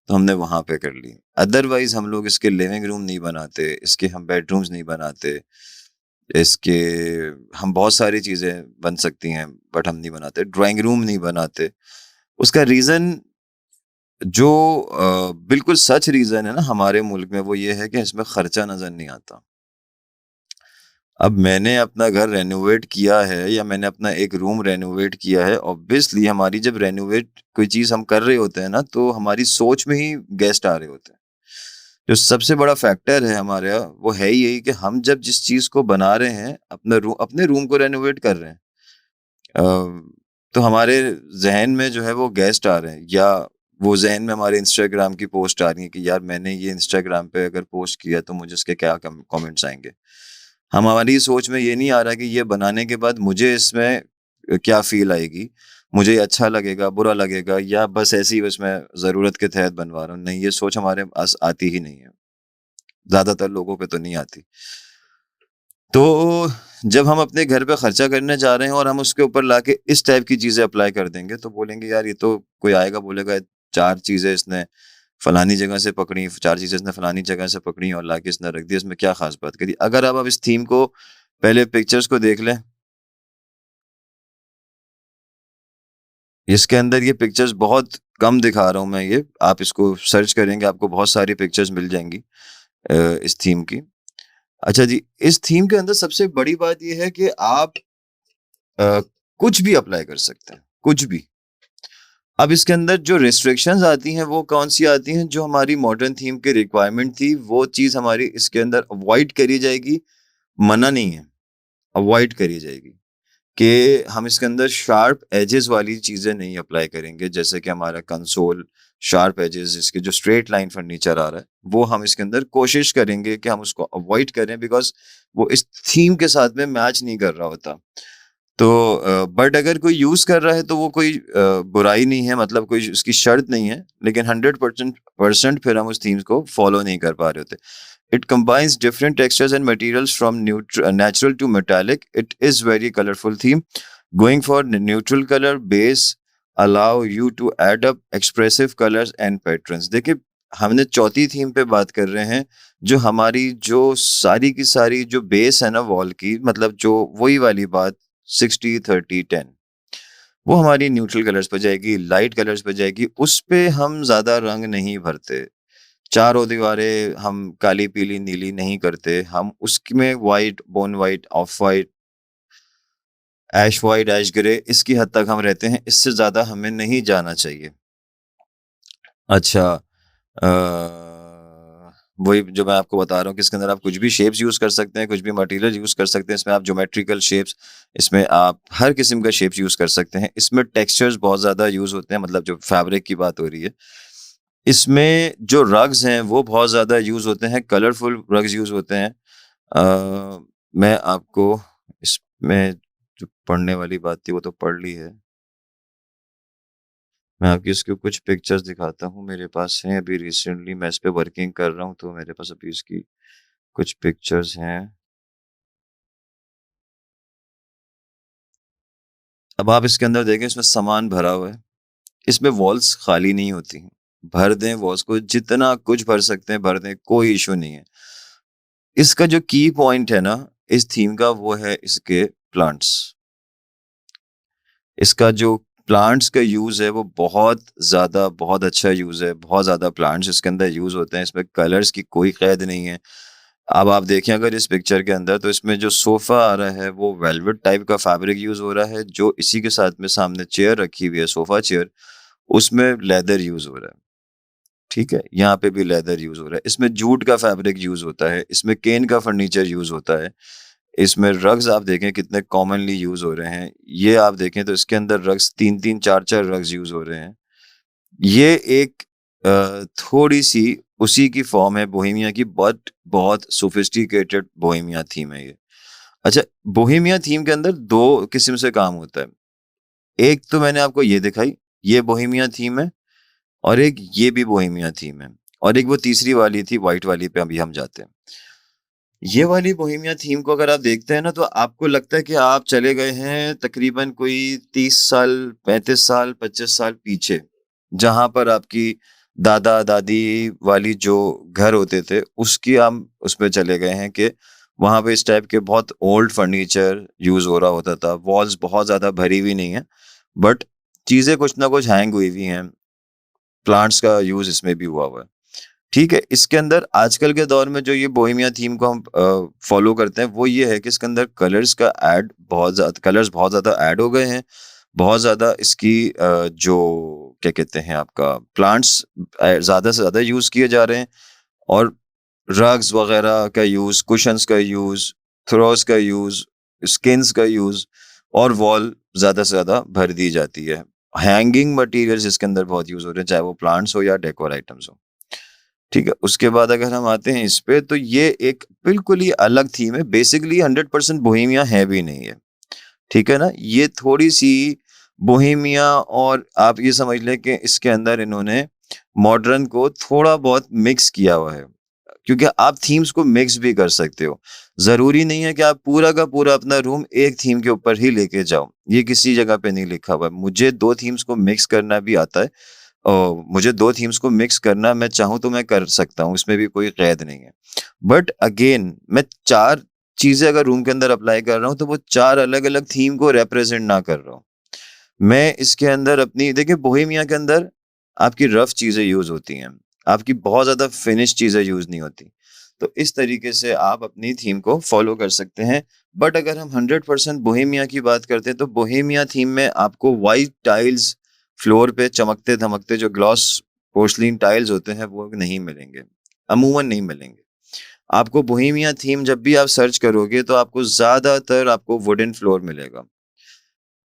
तो हमने वहाँ पे कर ली। अदरवाइज़ हम लोग इसके लिविंग रूम नहीं बनाते, इसके हम बेडरूम्स नहीं बनाते, इसके हम बहुत सारी चीज़ें बन सकती हैं, बट हम नहीं बनाते। ड्राइंग रूम नहीं बनाते। उसका रीज़न जो बिल्कुल सच रीज़न है ना हमारे मुल्क में, वो ये है कि इसमें खर्चा नज़र नहीं आता। अब मैंने अपना घर रेनोवेट किया है, या मैंने अपना एक रूम रेनोवेट किया है, ऑब्वियसली हमारी जब रेनोवेट कोई चीज़ हम कर रहे होते हैं ना, तो हमारी सोच में ही गेस्ट आ रहे होते हैं। जो सबसे बड़ा फैक्टर है हमारा, वो है ही यही कि हम जब जिस चीज़ को बना रहे हैं, अपने रूम को रेनोवेट कर रहे हैं, अ, तो हमारे ज़हन में जो है वो गेस्ट आ रहे हैं, या वो ज़हन में हमारे इंस्टाग्राम की पोस्ट आ रही है कि यार मैंने ये इंस्टाग्राम पे अगर पोस्ट किया तो मुझे उसके क्या कमेंट्स आएँगे। हमारी सोच में ये नहीं आ रहा कि ये बनाने के बाद मुझे इसमें क्या फ़ील आएगी? मुझे ये अच्छा लगेगा, बुरा लगेगा, या बस ऐसे ही उसमें ज़रूरत के तहत बनवा रहा हूँ। नहीं, ये सोच हमारे पास आती ही नहीं है। ज़्यादातर लोगों पे तो नहीं आती। तो जब हम अपने घर पे खर्चा करने जा रहे हैं और हम उसके ऊपर लाके इस टाइप की चीज़ें अप्लाई कर देंगे, तो बोलेंगे यार ये तो, कोई आएगा बोलेगा 4 चीज़ें इसने फलानी जगह से पकड़ी, 4 चीज़ें इसने फलानी जगह से पकड़ी और लाके इसने रख दी, इसमें क्या ख़ास बात करी? अगर आप अब इस थीम को पहले पिक्चर्स को देख लें, इसके अंदर ये पिक्चर्स बहुत कम दिखा रहा हूँ मैं ये, आप इसको सर्च करेंगे आपको बहुत सारी पिक्चर्स मिल जाएँगी इस थीम की। अच्छा जी, इस थीम के अंदर सबसे बड़ी बात ये है कि आप अ, कुछ भी अप्लाई कर सकते हैं, कुछ भी। अब इसके अंदर जो रिस्ट्रिक्शंस आती हैं, वो कौन-सी आती हैं? जो हमारी मॉडर्न थीम की रिक्वायरमेंट थी, वो चीज़ हमारी इसके अंदर अवॉइड करी जाएगी, मना नहीं है, अवॉइड करी जाएगी कि हम इसके अंदर शार्प एजेस वाली चीज़ें नहीं अप्लाई करेंगे। जैसे कि हमारा कंसोल शार्प एजेस, इसके जो स्ट्रेट लाइन फर्नीचर आ रहा है, वो हम इसके अंदर कोशिश करेंगे कि हम उसको अवॉइड करें, बिकॉज़ वो इस थीम के साथ में मैच नहीं कर रहा होता। तो बट अगर कोई यूज़ कर रहा है तो वो कोई बुराई नहीं है, मतलब कोई उसकी शर्त नहीं है, लेकिन 100% परसेंट फिर हम उस थीम्स को फॉलो नहीं कर पा रहे होते। It combines different textures and materials from natural to metallic. It is very colorful theme. Going for neutral color base allow you to add up expressive colors and patterns. देखिए, हमने चौथी theme पे बात कर रहे हैं, जो हमारी जो सारी की सारी जो बेस है ना वॉल की, मतलब जो वही वाली बात 60-30-10, वो हमारी न्यूट्रल कलर्स पे जाएगी, लाइट कलर्स पे जाएगी, उस पे हम ज़्यादा रंग नहीं भरते। चारों दीवारें हम काली, पीली, नीली नहीं करते, हम उसमें white, bone white, off white, ash white, ash grey, इसकी हद तक हम रहते हैं, इससे ज़्यादा हमें नहीं जाना चाहिए। अच्छा, वही जो मैं आपको बता रहा हूँ कि इसके अंदर आप कुछ भी शेप्स यूज़ कर सकते हैं, कुछ भी मटेरियल यूज़ कर सकते हैं, इसमें आप ज्योमेट्रिकल शेप्स, इसमें आप हर किस्म का शेप्स यूज़ कर सकते हैं। इसमें टेक्सचर्स बहुत ज़्यादा यूज़ होते हैं, मतलब जो फैब्रिक की बात हो रही है। इसमें जो रग्स हैं वो बहुत ज़्यादा यूज़ होते हैं, कलरफुल रग्स यूज़ होते हैं। मैं आपको इसमें जो पढ़ने वाली बात थी वो तो पढ़ ली है। मैं आपको इसकी कुछ पिक्चर्स दिखाता हूँ, मेरे पास हैं, अभी रिसेंटली मैं इस पे वर्किंग कर रहा हूँ, तो मेरे पास अभी इसकी कुछ पिक्चर्स हैं। अब आप इसके अंदर देखें, इसमें सामान भरा हुआ है, इसमें वॉल्स खाली नहीं होती। भर दें वॉल्स को, जितना कुछ भर सकते हैं भर दें, कोई इशू नहीं है। इसका जो की पॉइंट है ना इस थीम का, वो है इसके प्लांट्स। इसका जो प्लांट्स का यूज़ है वो बहुत ज़्यादा, बहुत अच्छा यूज़ है, बहुत ज़्यादा प्लांट्स इसके अंदर यूज़ होते हैं, इसमें कलर्स की कोई क़ैद नहीं है। अब आप देखें अगर इस पिक्चर के अंदर, तो इसमें जो सोफ़ा आ रहा है वो वेलवेट टाइप का फैब्रिक यूज़ हो रहा है, जो इसी के साथ में सामने चेयर रखी हुई है, सोफ़ा चेयर, उसमें लेदर यूज़ हो रहा है। ठीक है? यहाँ पे भी लेदर यूज़ हो रहा है। इसमें जूट का फैब्रिक यूज़ होता है, इसमें केन का फर्नीचर यूज़ होता है। इसमें रग्स आप देखें कितने कॉमनली यूज़ हो रहे हैं। ये आप देखें तो इसके अंदर रग्स 3-3 4-4 रग्स यूज़ हो रहे हैं। ये एक थोड़ी-सी उसी की फ़ॉर्म है बोहेमिया की, बट बहुत सोफिस्टिकेटेड बोहेमिया थीम है ये। अच्छा, बोहेमिया थीम के अंदर 2 किस्म से काम होता है। एक तो मैंने आपको ये दिखाई, ये बोहेमिया थीम है, और एक ये भी बोहेमिया थीम है, और एक वो तीसरी वाली थी व्हाइट वाली पे अभी हम जाते हैं। ये वाली बोहेमिया थीम को अगर आप देखते हैं ना, तो आपको लगता है कि आप चले गए हैं तकरीबन कोई 30 साल, 35 साल, 25 साल पीछे। जहाँ पर आपकी दादा-दादी वाली जो घर होते थे, उसकी हम उसमें चले गए हैं कि वहाँ पे इस टाइप के बहुत ओल्ड फर्नीचर यूज़ हो रहा होता था। वॉल्स बहुत ज़्यादा भरी हुई नहीं है, बट चीज़ें कुछ ना कुछ हैंग हुई हुई हैं। प्लांट्स का यूज़ इसमें भी हुआ हुआ है। ठीक है, इसके अंदर आजकल के दौर में जो ये बोहेमिया थीम को हम फ़ॉलो करते हैं, वो ये है कि इसके अंदर कलर्स बहुत ज़्यादा ऐड हो गए हैं। बहुत ज़्यादा इसकी जो क्या कहते हैं आपका प्लांट्स ज़्यादा से ज़्यादा यूज़ किए जा रहे हैं, और रग्स वगैरह का यूज़, कुशन्स का यूज़, थ्रोस का यूज़, स्किन्स का यूज़, और वॉल ज़्यादा से ज़्यादा भर दी जाती है। हैंगिंग मटीरियल्स इसके अंदर बहुत यूज़ हो रहे हैं, चाहे वो प्लांट्स हो या डेकोर आइटम्स हो। ठीक है, उसके बाद अगर हम आते हैं इस पे, तो ये एक बिल्कुल ही अलग थीम है। बेसिकली 100% बोहेमिया है भी नहीं है। ठीक है ना? ये थोड़ी-सी बोहेमिया, और आप ये समझ लें कि इसके अंदर इन्होंने मॉडर्न को थोड़ा बहुत मिक्स किया हुआ है। क्योंकि आप थीम्स को मिक्स भी कर सकते हो। ज़रूरी नहीं है कि आप पूरा का पूरा अपना रूम एक थीम के ऊपर ही लेके जाओ। ये किसी जगह पे नहीं लिखा हुआ है। मुझे 2 थीम्स को मिक्स करना भी आता है। मुझे 2 थीम्स को मिक्स करना मैं चाहूँ तो मैं कर सकता हूँ, इसमें भी कोई क़ैद नहीं है। बट अगेन मैं 4 चीज़ें अगर रूम के अंदर अप्लाई कर रहा हूँ, तो वो 4 अलग-अलग थीम को रिप्रेज़ेंट ना कर रहा हूँ। मैं इसके अंदर अपनी देखिए, बोहेमिया के अंदर आपकी रफ़ चीज़ें यूज़ होती हैं। आपकी बहुत ज़्यादा फिनिश चीज़ें यूज़ नहीं होती। तो इस तरीके से आप अपनी थीम को फ़ॉलो कर सकते हैं। बट अगर हम 100% बोहेमिया की बात करते हैं, तो बोहेमिया थीम में आपको व्हाइट टाइल्स फ्लोर पे चमकते-धमकते जो ग्लॉस पोर्सिलेन टाइल्स होते हैं, वो नहीं मिलेंगे। अमूमन नहीं मिलेंगे। आपको बोहेमिया थीम जब भी आप सर्च करोगे, तो आपको ज़्यादातर आपको वुडन फ्लोर मिलेगा।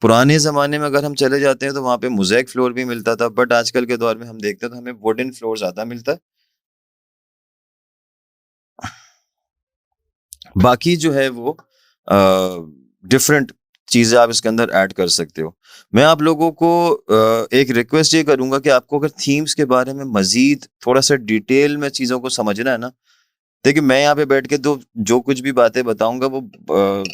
पुराने ज़माने में अगर हम चले जाते हैं, तो वहाँ पे मोज़ेक फ्लोर भी मिलता था, बट आजकल के दौर में हम देखते हैं तो हमें वुडन फ्लोर ज़्यादा मिलता है। बाकी जो है वो डिफरेंट चीज़ें आप इसके अंदर ऐड कर सकते हो। मैं आप लोगों को एक रिक्वेस्ट ये करूँगा कि आपको अगर थीम्स के बारे में मज़ीद थोड़ा-सा डिटेल में चीज़ों को समझना है ना, देखिए मैं यहाँ पे बैठ के तो जो कुछ भी बातें बताऊँगा, वो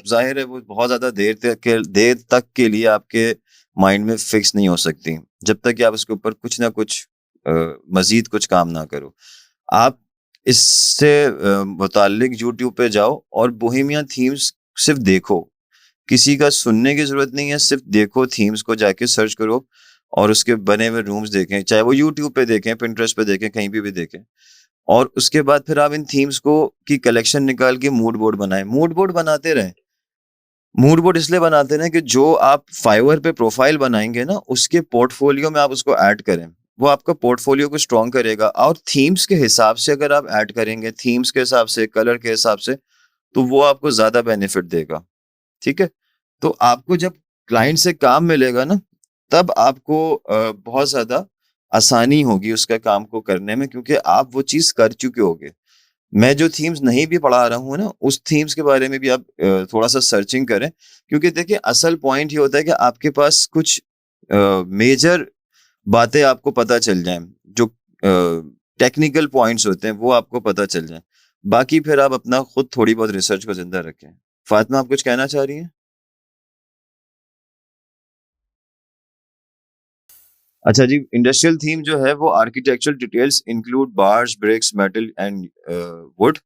ज़ाहिर है वो बहुत ज़्यादा देर तक के लिए आपके माइंड में फिक्स नहीं हो सकती। जब तक कि आप उसके ऊपर कुछ ना कुछ मज़ीद कुछ काम ना करो। आप इससे मुताल्लिक यूट्यूब पे जाओ और बोहेमिया थीम्स सिर्फ़ देखो। किसी का सुनने की ज़रूरत नहीं है, सिर्फ़ देखो, थीम्स को जाके सर्च करो और उसके बने हुए रूम्स देखें, चाहे वो यूट्यूब पे देखें, पिंटरेस्ट पे देखें, कहीं पे भी देखें। और उसके बाद फिर आप इन थीम्स को की कलेक्शन निकाल के मूड बोर्ड बनाएँ। मूड बोर्ड बनाते रहें। मूड बोर्ड इसलिए बनाते हैं कि जो आप फाइवर पे प्रोफाइल बनाएँगे ना, उसके पोर्टफोलियो में आप उसको ऐड करें। वो आपका पोर्टफोलियो को स्ट्रॉन्ग करेगा और थीम्स के हिसाब से अगर आप ऐड करेंगे, थीम्स के हिसाब से, कलर के हिसाब से, तो वो आपको ज़्यादा बेनिफिट देगा। ठीक है? तो आपको जब क्लाइंट से काम मिलेगा ना, तब आपको बहुत ज़्यादा आसानी होगी उसका काम को करने में, क्योंकि आप वो चीज़ कर चुके होगे। मैं जो थीम्स नहीं भी पढ़ा रहा हूँ ना, उस थीम्स के बारे में भी आप थोड़ा-सा सर्चिंग करें, क्योंकि देखिए असल पॉइंट ये होता है कि आपके पास कुछ मेजर बातें आपको पता चल जाएँ, जो टेक्निकल पॉइंट्स होते हैं वो आपको पता चल जाएँ। बाकी फिर आप अपना खुद थोड़ी बहुत रिसर्च को ज़िंदा रखें। फ़ातिमा, आप कुछ कहना चाह रही हैं? अच्छा जी, इंडस्ट्रियल थीम जो है वो architectural details include bars, bricks, metal and wood.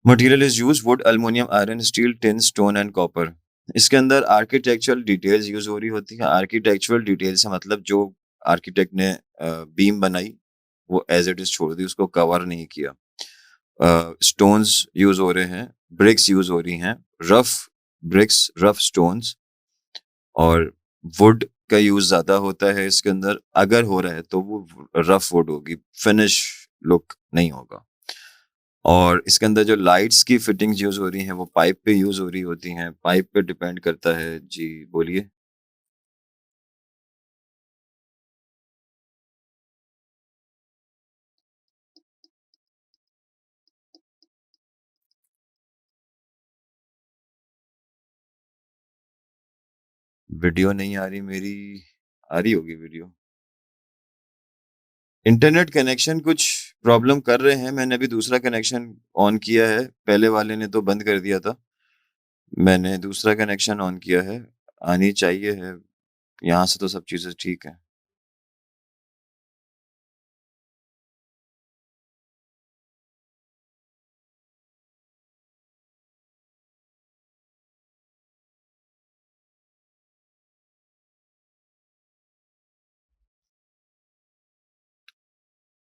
Material is used wood, aluminium, iron, steel, tin, stone and copper. इसके अंदर आर्किटेक्चरल डिटेल्स यूज हो रही होती हैं। आर्किटेक्चरल डिटेल्स से मतलब जो आर्किटेक्ट ने बीम बनाई वो एज इट इज छोड़ दी, उसको कवर नहीं किया। स्टोन्स यूज हो रहे हैं, ब्रिक्स यूज हो रही हैं, रफ ब्रिक्स, रफ स्टोन्स, और वुड का यूज़ ज़्यादा होता है इसके अंदर। अगर हो रहा है तो वो रफ वुड होगी, फिनिश लुक नहीं होगा। और इसके अंदर जो लाइट्स की फिटिंग्स यूज़ हो रही हैं वो पाइप पे यूज़ हो रही होती हैं, पाइप पे डिपेंड करता है। जी, बोलिए। वीडियो नहीं आ रही मेरी, आ रही होगी वीडियो। इंटरनेट कनेक्शन कुछ प्रॉब्लम कर रहे हैं, मैंने अभी दूसरा कनेक्शन ऑन किया है, पहले वाले ने तो बंद कर दिया था। मैंने दूसरा कनेक्शन ऑन किया है, आनी चाहिए है, यहाँ से तो सब चीज़ें ठीक हैं।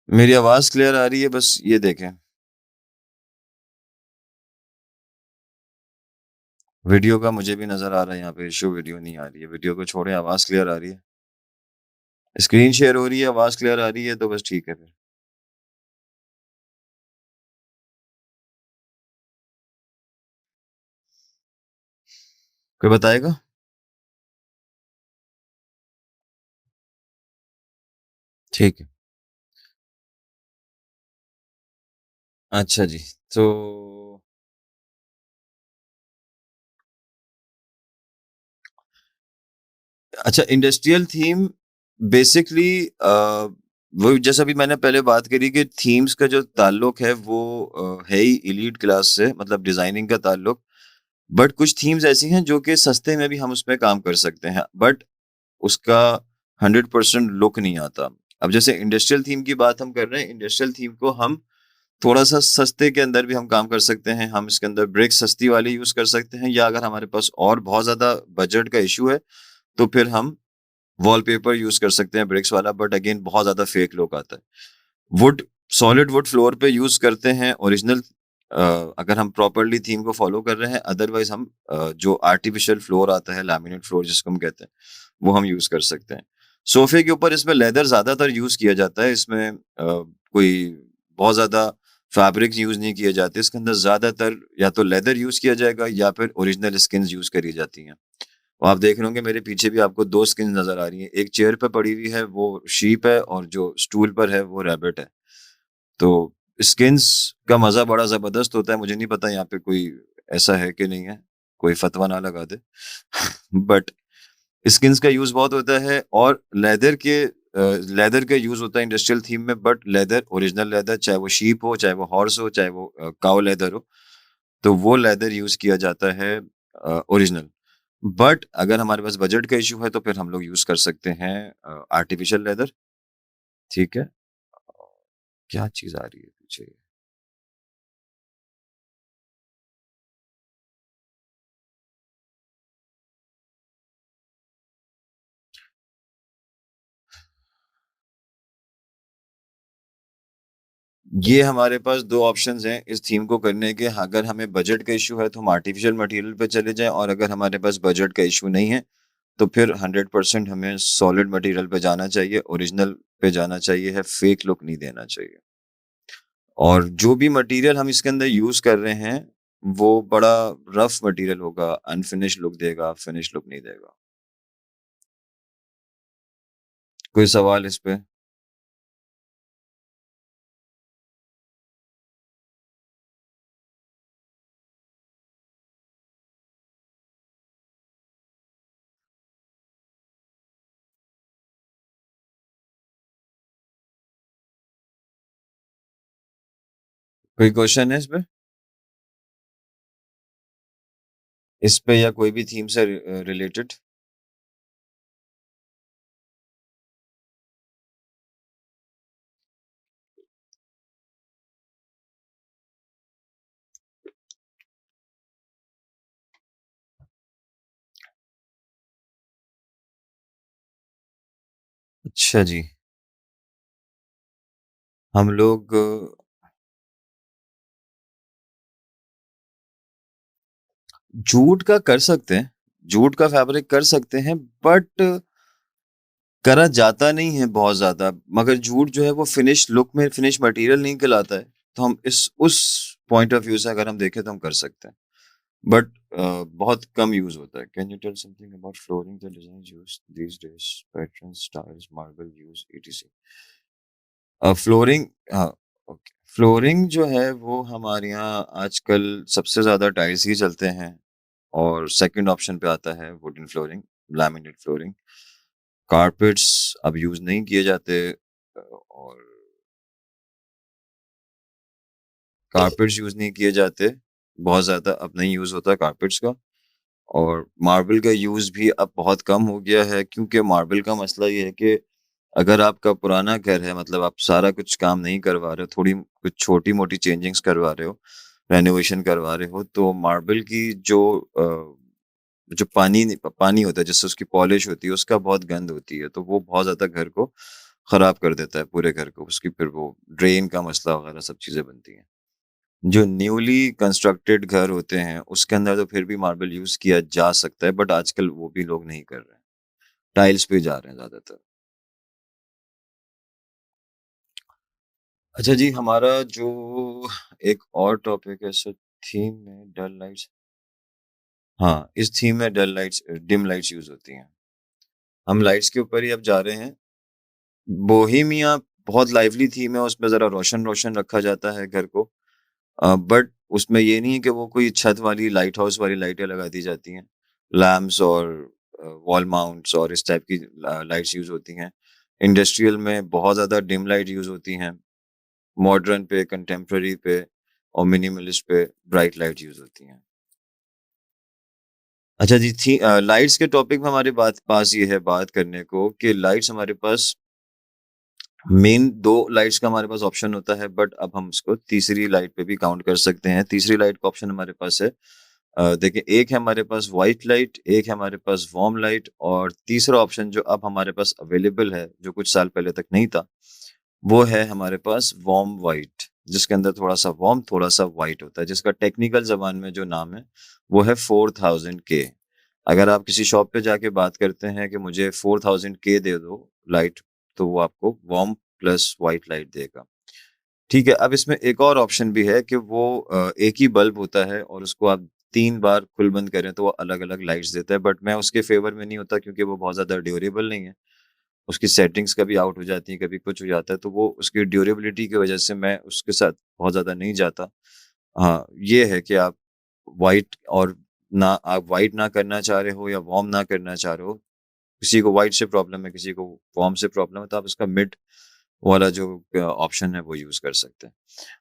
मेरी आवाज़ क्लियर आ रही है, बस ये देखें। वीडियो का मुझे भी नज़र आ रहा है यहाँ पे इश्यू, वीडियो नहीं आ रही है। वीडियो को छोड़ें, आवाज़ क्लियर आ रही है। स्क्रीन शेयर हो रही है, आवाज़ क्लियर आ रही है, तो बस ठीक है फिर। कोई बताएगा? ठीक है। अच्छा जी, तो अच्छा, इंडस्ट्रियल थीम बेसिकली वो जैसा अभी मैंने पहले बात करी कि थीम्स का जो ताल्लुक है वो है ही एलीट क्लास से, मतलब डिज़ाइनिंग का ताल्लुक। बट कुछ थीम्स ऐसी हैं जो कि सस्ते में भी हम उसमें काम कर सकते हैं, बट उसका 100% लुक नहीं आता। अब जैसे इंडस्ट्रियल थीम की बात हम कर रहे हैं, इंडस्ट्रियल थीम को हम थोड़ा-सा सस्ते के अंदर भी हम काम कर सकते हैं। हम इसके अंदर ब्रिक सस्ती वाली यूज़ कर सकते हैं, या अगर हमारे पास और बहुत ज़्यादा बजट का इश्यू है, तो फिर हम वॉलपेपर यूज़ कर सकते हैं ब्रिक्स वाला, बट अगेन बहुत ज़्यादा फेक लुक आता है। वुड, सॉलिड वुड फ्लोर पे यूज़ करते हैं ओरिजिनल, अगर हम प्रॉपर्ली थीम को फॉलो कर रहे हैं। अदरवाइज़ हम जो आर्टिफिशियल फ्लोर आता है, लैमिनेट फ्लोर जिसको हम कहते हैं, वो हम यूज़ कर सकते हैं। सोफ़े के ऊपर इसमें लेदर ज़्यादातर यूज़ किया जाता है। इसमें कोई बहुत ज़्यादा फैब्रिक यूज़ नहीं किए जाते। इसके अंदर ज़्यादातर या तो लेदर यूज़ किया जाएगा या फिर ओरिजिनल स्किन्स यूज़ करी जाती हैं। और आप देख रहे होंगे मेरे पीछे भी आपको 2 स्किन्स नज़र आ रही हैं। एक चेयर पे पड़ी हुई है, वो शीप है, और जो स्टूल पर है वो रैबिट है। तो स्किन्स का मज़ा बड़ा ज़बरदस्त होता है। मुझे नहीं पता यहाँ पे कोई ऐसा है कि नहीं है, कोई फतवा ना लगा दे। बट स्किन्स का यूज़ बहुत होता है, और लेदर का यूज़ होता है इंडस्ट्रियल थीम में, बट लेदर, ओरिजिनल लेदर, चाहे वो शीप हो, चाहे वो हॉर्स हो, चाहे वो काऊ लेदर हो, तो वो लेदर यूज़ किया जाता है ओरिजिनल। बट अगर हमारे पास बजट का इश्यू है तो फिर हम लोग यूज़ कर सकते हैं आर्टिफिशियल लेदर। ठीक है? क्या चीज़ आ रही है पीछे? ये हमारे पास 2 ऑप्शंस हैं इस थीम को करने के। अगर हमें बजट का इश्यू है तो हम आर्टिफ़िशियल मटेरियल पे चले जाएँ, और अगर हमारे पास बजट का इश्यू नहीं है तो फिर 100% हमें सॉलिड मटेरियल पे जाना चाहिए, ओरिजिनल पे जाना चाहिए है, फेक लुक नहीं देना चाहिए। और जो भी मटेरियल हम इसके अंदर यूज़ कर रहे हैं, वो बड़ा रफ़ मटेरियल होगा, अनफिनिश्ड लुक देगा, फिनिश्ड लुक नहीं देगा। कोई सवाल इस पे? कोई क्वेश्चन है इस पे? इस पे या कोई भी थीम से रिलेटेड? अच्छा जी। हम लोग जूट का कर सकते हैं, जूट का फैब्रिक कर सकते हैं, बट करा जाता नहीं है बहुत ज़्यादा। मगर जूट जो है वो फिनिश लुक में फिनिश मटेरियल नहीं कहलाता है। तो हम इस उस पॉइंट ऑफ व्यू से अगर हम देखें तो हम कर सकते हैं। बट बहुत कम यूज़ होता है। Can you tell something about flooring the designs used these days, patterns, styles, marble use ETC? Flooring, हाँ, ओके। फ्लोरिंग जो है वो हमारे यहाँ आजकल सबसे ज़्यादा टाइल्स ही चलते हैं, और सेकंड ऑप्शन पे आता है wooden flooring, laminate flooring. Carpets अब यूज़ नहीं किए जाते, और कारपेट्स यूज़ नहीं किए जाते, बहुत ज़्यादा अब नहीं यूज़ होता कारपेट्स का। और मार्बल का यूज़ भी अब बहुत कम हो गया है, क्योंकि मार्बल का मसला ये है कि अगर आपका पुराना घर है, मतलब आप सारा कुछ काम नहीं करवा रहे हो, थोड़ी कुछ छोटी-मोटी चेंजिंग्स करवा रहे हो, रेनोवेशन करवा रहे हो, तो मार्बल की जो पानी होता है जिससे उसकी पॉलिश होती है, उसका बहुत गंध होती है, तो वो बहुत ज़्यादा घर को खराब कर देता है, पूरे घर को। उसकी फिर वो ड्रेन का मसला वगैरह सब चीज़ें बनती हैं। जो न्यूली कंस्ट्रक्टेड घर होते हैं, उसके अंदर तो फिर भी मार्बल यूज़ किया जा सकता है, बट आजकल वो भी लोग नहीं कर रहे हैं। टाइल्स पे जा रहे हैं ज़्यादातर। अच्छा जी, हमारा जो एक और टॉपिक है सर, थीम में डल लाइट्स। हाँ, इस थीम में डल लाइट्स, डिम लाइट्स यूज़ होती हैं। हम लाइट्स के ऊपर ही अब जा रहे हैं। बोहेमिया बहुत लाइवली थीम है, उसमें ज़रा रोशन-रोशन रखा जाता है घर को। बट उसमें ये नहीं है कि वो कोई छत वाली लाइट हाउस वाली लाइटें लगा दी जाती हैं। लैंप्स और वॉल माउंट्स और इस टाइप की लाइट्स यूज़ होती हैं। इंडस्ट्रियल में बहुत ज़्यादा डिम लाइट यूज़ होती हैं। मॉडर्न पे, कंटेम्परेरी पे और मिनिमलिस्ट पे ब्राइट लाइट यूज़ होती हैं। अच्छा जी, लाइट्स के टॉपिक में हमारे पास ये है बात करने को कि लाइट्स हमारे पास मेन 2 लाइट्स का हमारे पास ऑप्शन होता है, बट अब हम इसको तीसरी लाइट पे भी काउंट कर सकते हैं। तीसरी लाइट का ऑप्शन हमारे पास है, देखिए, एक है हमारे पास व्हाइट लाइट, एक है हमारे पास वार्म लाइट, और तीसरा ऑप्शन जो अब हमारे पास अवेलेबल है, जो कुछ साल पहले तक नहीं था, वो है हमारे पास वार्म व्हाइट, जिसके अंदर थोड़ा-सा वार्म, थोड़ा-सा व्हाइट होता है, जिसका टेक्निकल ज़बान में जो नाम है, वो है 4000 के। अगर आप किसी शॉप पे जाके बात करते हैं कि मुझे 4000 के दे दो लाइट, तो वो आपको वार्म प्लस व्हाइट लाइट देगा। ठीक है, अब इसमें एक और ऑप्शन भी है कि वो एक ही बल्ब होता है और उसको आप 3 बार खुल बंद करें तो वो अलग-अलग लाइट्स देता है, बट मैं उसके फ़ेवर में नहीं होता, क्योंकि वो बहुत ज़्यादा ड्यूरेबल नहीं है। उसकी सेटिंग्स कभी आउट हो जाती हैं, कभी कुछ हो जाता है, तो वो उसकी ड्यूरेबिलिटी की वजह से मैं उसके साथ बहुत ज़्यादा नहीं जाता। हाँ, ये है कि आप व्हाइट और ना आप व्हाइट ना करना चाह रहे हो या वार्म ना करना चाह रहे हो। किसी को व्हाइट से प्रॉब्लम है, किसी को वार्म से प्रॉब्लम है, तो आप इसका मिड वाला जो ऑप्शन है वो यूज़ कर सकते हैं।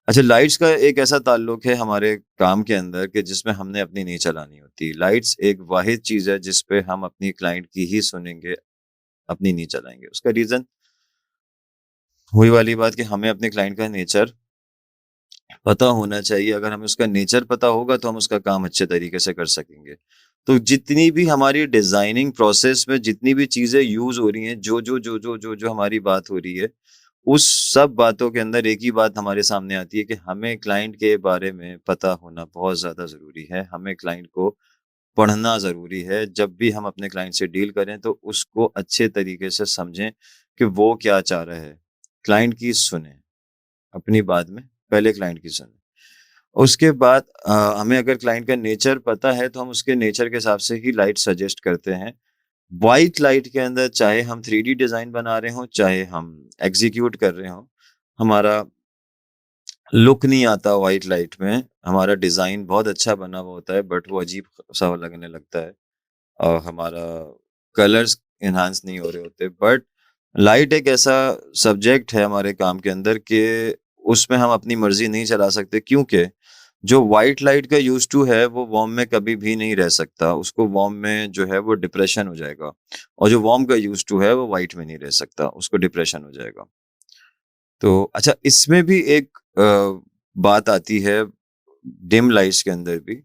अच्छा, लाइट्स का एक ऐसा ताल्लुक है हमारे काम के अंदर कि जिसमें हमने अपनी नहीं चलानी होती। लाइट्स एक वाहिद चीज़ है जिस पे हम अपनी क्लाइंट की ही सुनेंगे, अपनी नहीं चलाएँगे। उसका रीज़न वही वाली बात कि हमें अपने क्लाइंट का नेचर पता होना चाहिए। अगर हमें उसका नेचर पता होगा तो हम उसका काम अच्छे तरीके से कर सकेंगे। तो जितनी भी हमारी डिज़ाइनिंग प्रोसेस में जितनी भी चीज़ें यूज़ हो रही हैं, जो हमारी बात हो रही है, उस सब बातों के अंदर एक ही बात हमारे सामने आती है कि हमें क्लाइंट के बारे में पता होना बहुत ज़्यादा ज़रूरी है। हमें क्लाइंट को पढ़ना ज़रूरी है। जब भी हम अपने क्लाइंट से डील करें तो उसको अच्छे तरीके से समझें कि वो क्या चाह रहा है। क्लाइंट की सुनें, अपनी बात में पहले क्लाइंट की सुनें। उसके बाद हमें अगर क्लाइंट का नेचर पता है तो हम उसके नेचर के हिसाब से ही लाइट सजेस्ट करते हैं। व्हाइट लाइट के अंदर चाहे हम 3D डिज़ाइन बना रहे हों, चाहे हम एग्ज़ीक्यूट कर रहे हों, हमारा लुक नहीं आता व्हाइट लाइट में। हमारा डिज़ाइन बहुत अच्छा बना हुआ होता है बट वो अजीब-सा लगने लगता है। हमारा कलर्स एनहांस नहीं हो रहे होते। बट लाइट एक ऐसा सब्जेक्ट है हमारे काम के अंदर कि उसमें हम अपनी मर्ज़ी नहीं चला सकते, क्योंकि जो व्हाइट लाइट का यूज़ टू है वो वार्म में कभी भी नहीं रह सकता। उसको वार्म में जो है वो डिप्रेशन हो जाएगा, और जो वार्म का यूज़ टू है वो व्हाइट में नहीं रह सकता, उसको डिप्रेशन हो जाएगा। तो अच्छा, इसमें भी एक बात आती है डिम लाइट्स के अंदर भी।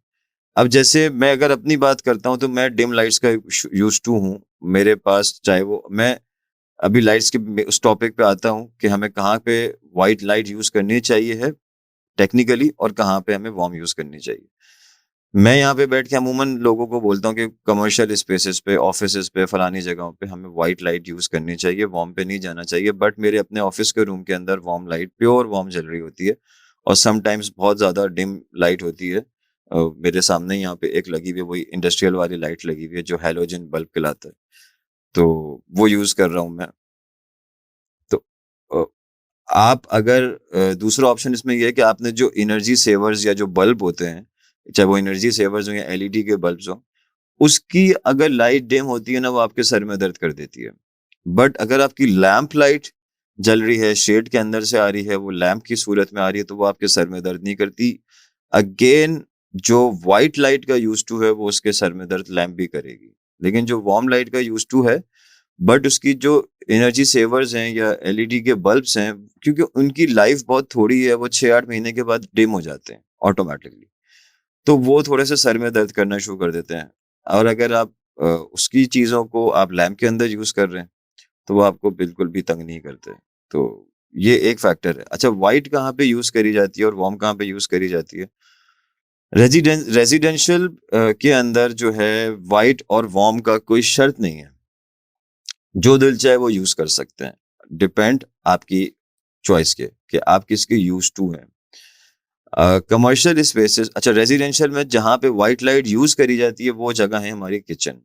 अब जैसे मैं अगर अपनी बात करता हूँ तो मैं डिम लाइट्स का यूज़ टू हूँ। मेरे पास चाहे वो मैं अभी लाइट्स के उस टॉपिक पे आता हूँ कि हमें कहाँ पे व्हाइट लाइट यूज़ करनी चाहिए है टेक्निकली, और कहाँ पे हमें वार्म यूज़ करनी चाहिए। मैं यहाँ पे बैठ के अमूमन लोगों को बोलता हूँ कि कमर्शियल स्पेसेस पे, ऑफिसेज़ पे, फलानी जगहों पे हमें व्हाइट लाइट यूज़ करनी चाहिए, वार्म पे नहीं जाना चाहिए। बट मेरे अपने ऑफिस के रूम के अंदर वार्म लाइट, प्योर वार्म जल रही होती है, और समटाइम्स बहुत ज़्यादा डिम लाइट होती है। मेरे सामने यहाँ पे एक लगी हुई है, वही इंडस्ट्रियल वाली लाइट लगी हुई है जो हैलोजन बल्ब कहलाता है। तो वो यूज़ कर रहा हूँ मैं। तो अ, आप अगर दूसरा ऑप्शन इसमें ये है कि आपने जो एनर्जी सेवर्स या जो बल्ब होते हैं, चाहे वो एनर्जी सेवर्स हों या एलईडी के बल्ब्स हों, उसकी अगर लाइट डिम होती है ना, वो आपके सर में दर्द कर देती है। बट अगर आपकी लैंप लाइट जल रही है, शेड के अंदर से आ रही है, वो लैंप की सूरत में आ रही है, तो वो आपके सर में दर्द नहीं करती। अगेन, जो व्हाइट लाइट का यूज़ टू है, वो उसके सर में दर्द लैंप भी करेगी। लेकिन जो वार्म लाइट का यूज़ टू है, बट उसकी जो एनर्जी सेवर्स हैं या एलईडी के बल्ब्स हैं, क्योंकि उनकी लाइफ बहुत थोड़ी है, वो 6-8 महीने के बाद डिम हो जाते हैं ऑटोमैटिकली। तो वो थोड़े-से सर में दर्द करना शुरू कर देते हैं। और अगर आप उसकी चीज़ों को आप लैंप के अंदर यूज़ कर रहे हैं, तो वो आपको बिल्कुल भी तंग नहीं करते। तो ये एक फैक्टर है। अच्छा, व्हाइट कहाँ पे यूज़ करी जाती है और वार्म कहाँ पे यूज़ करी जाती है? रेज़िडेंशियल के अंदर जो है व्हाइट और वार्म का कोई शर्त नहीं है। जो दिल चाहे वो यूज़ कर सकते हैं। डिपेंड आपकी चॉइस के कि आप किसके यूज़्ड टू हैं। कमर्शियल स्पेसेस, अच्छा, रेज़िडेंशियल में जहाँ पे व्हाइट लाइट यूज़ करी जाती है वो जगह है हमारी किचन।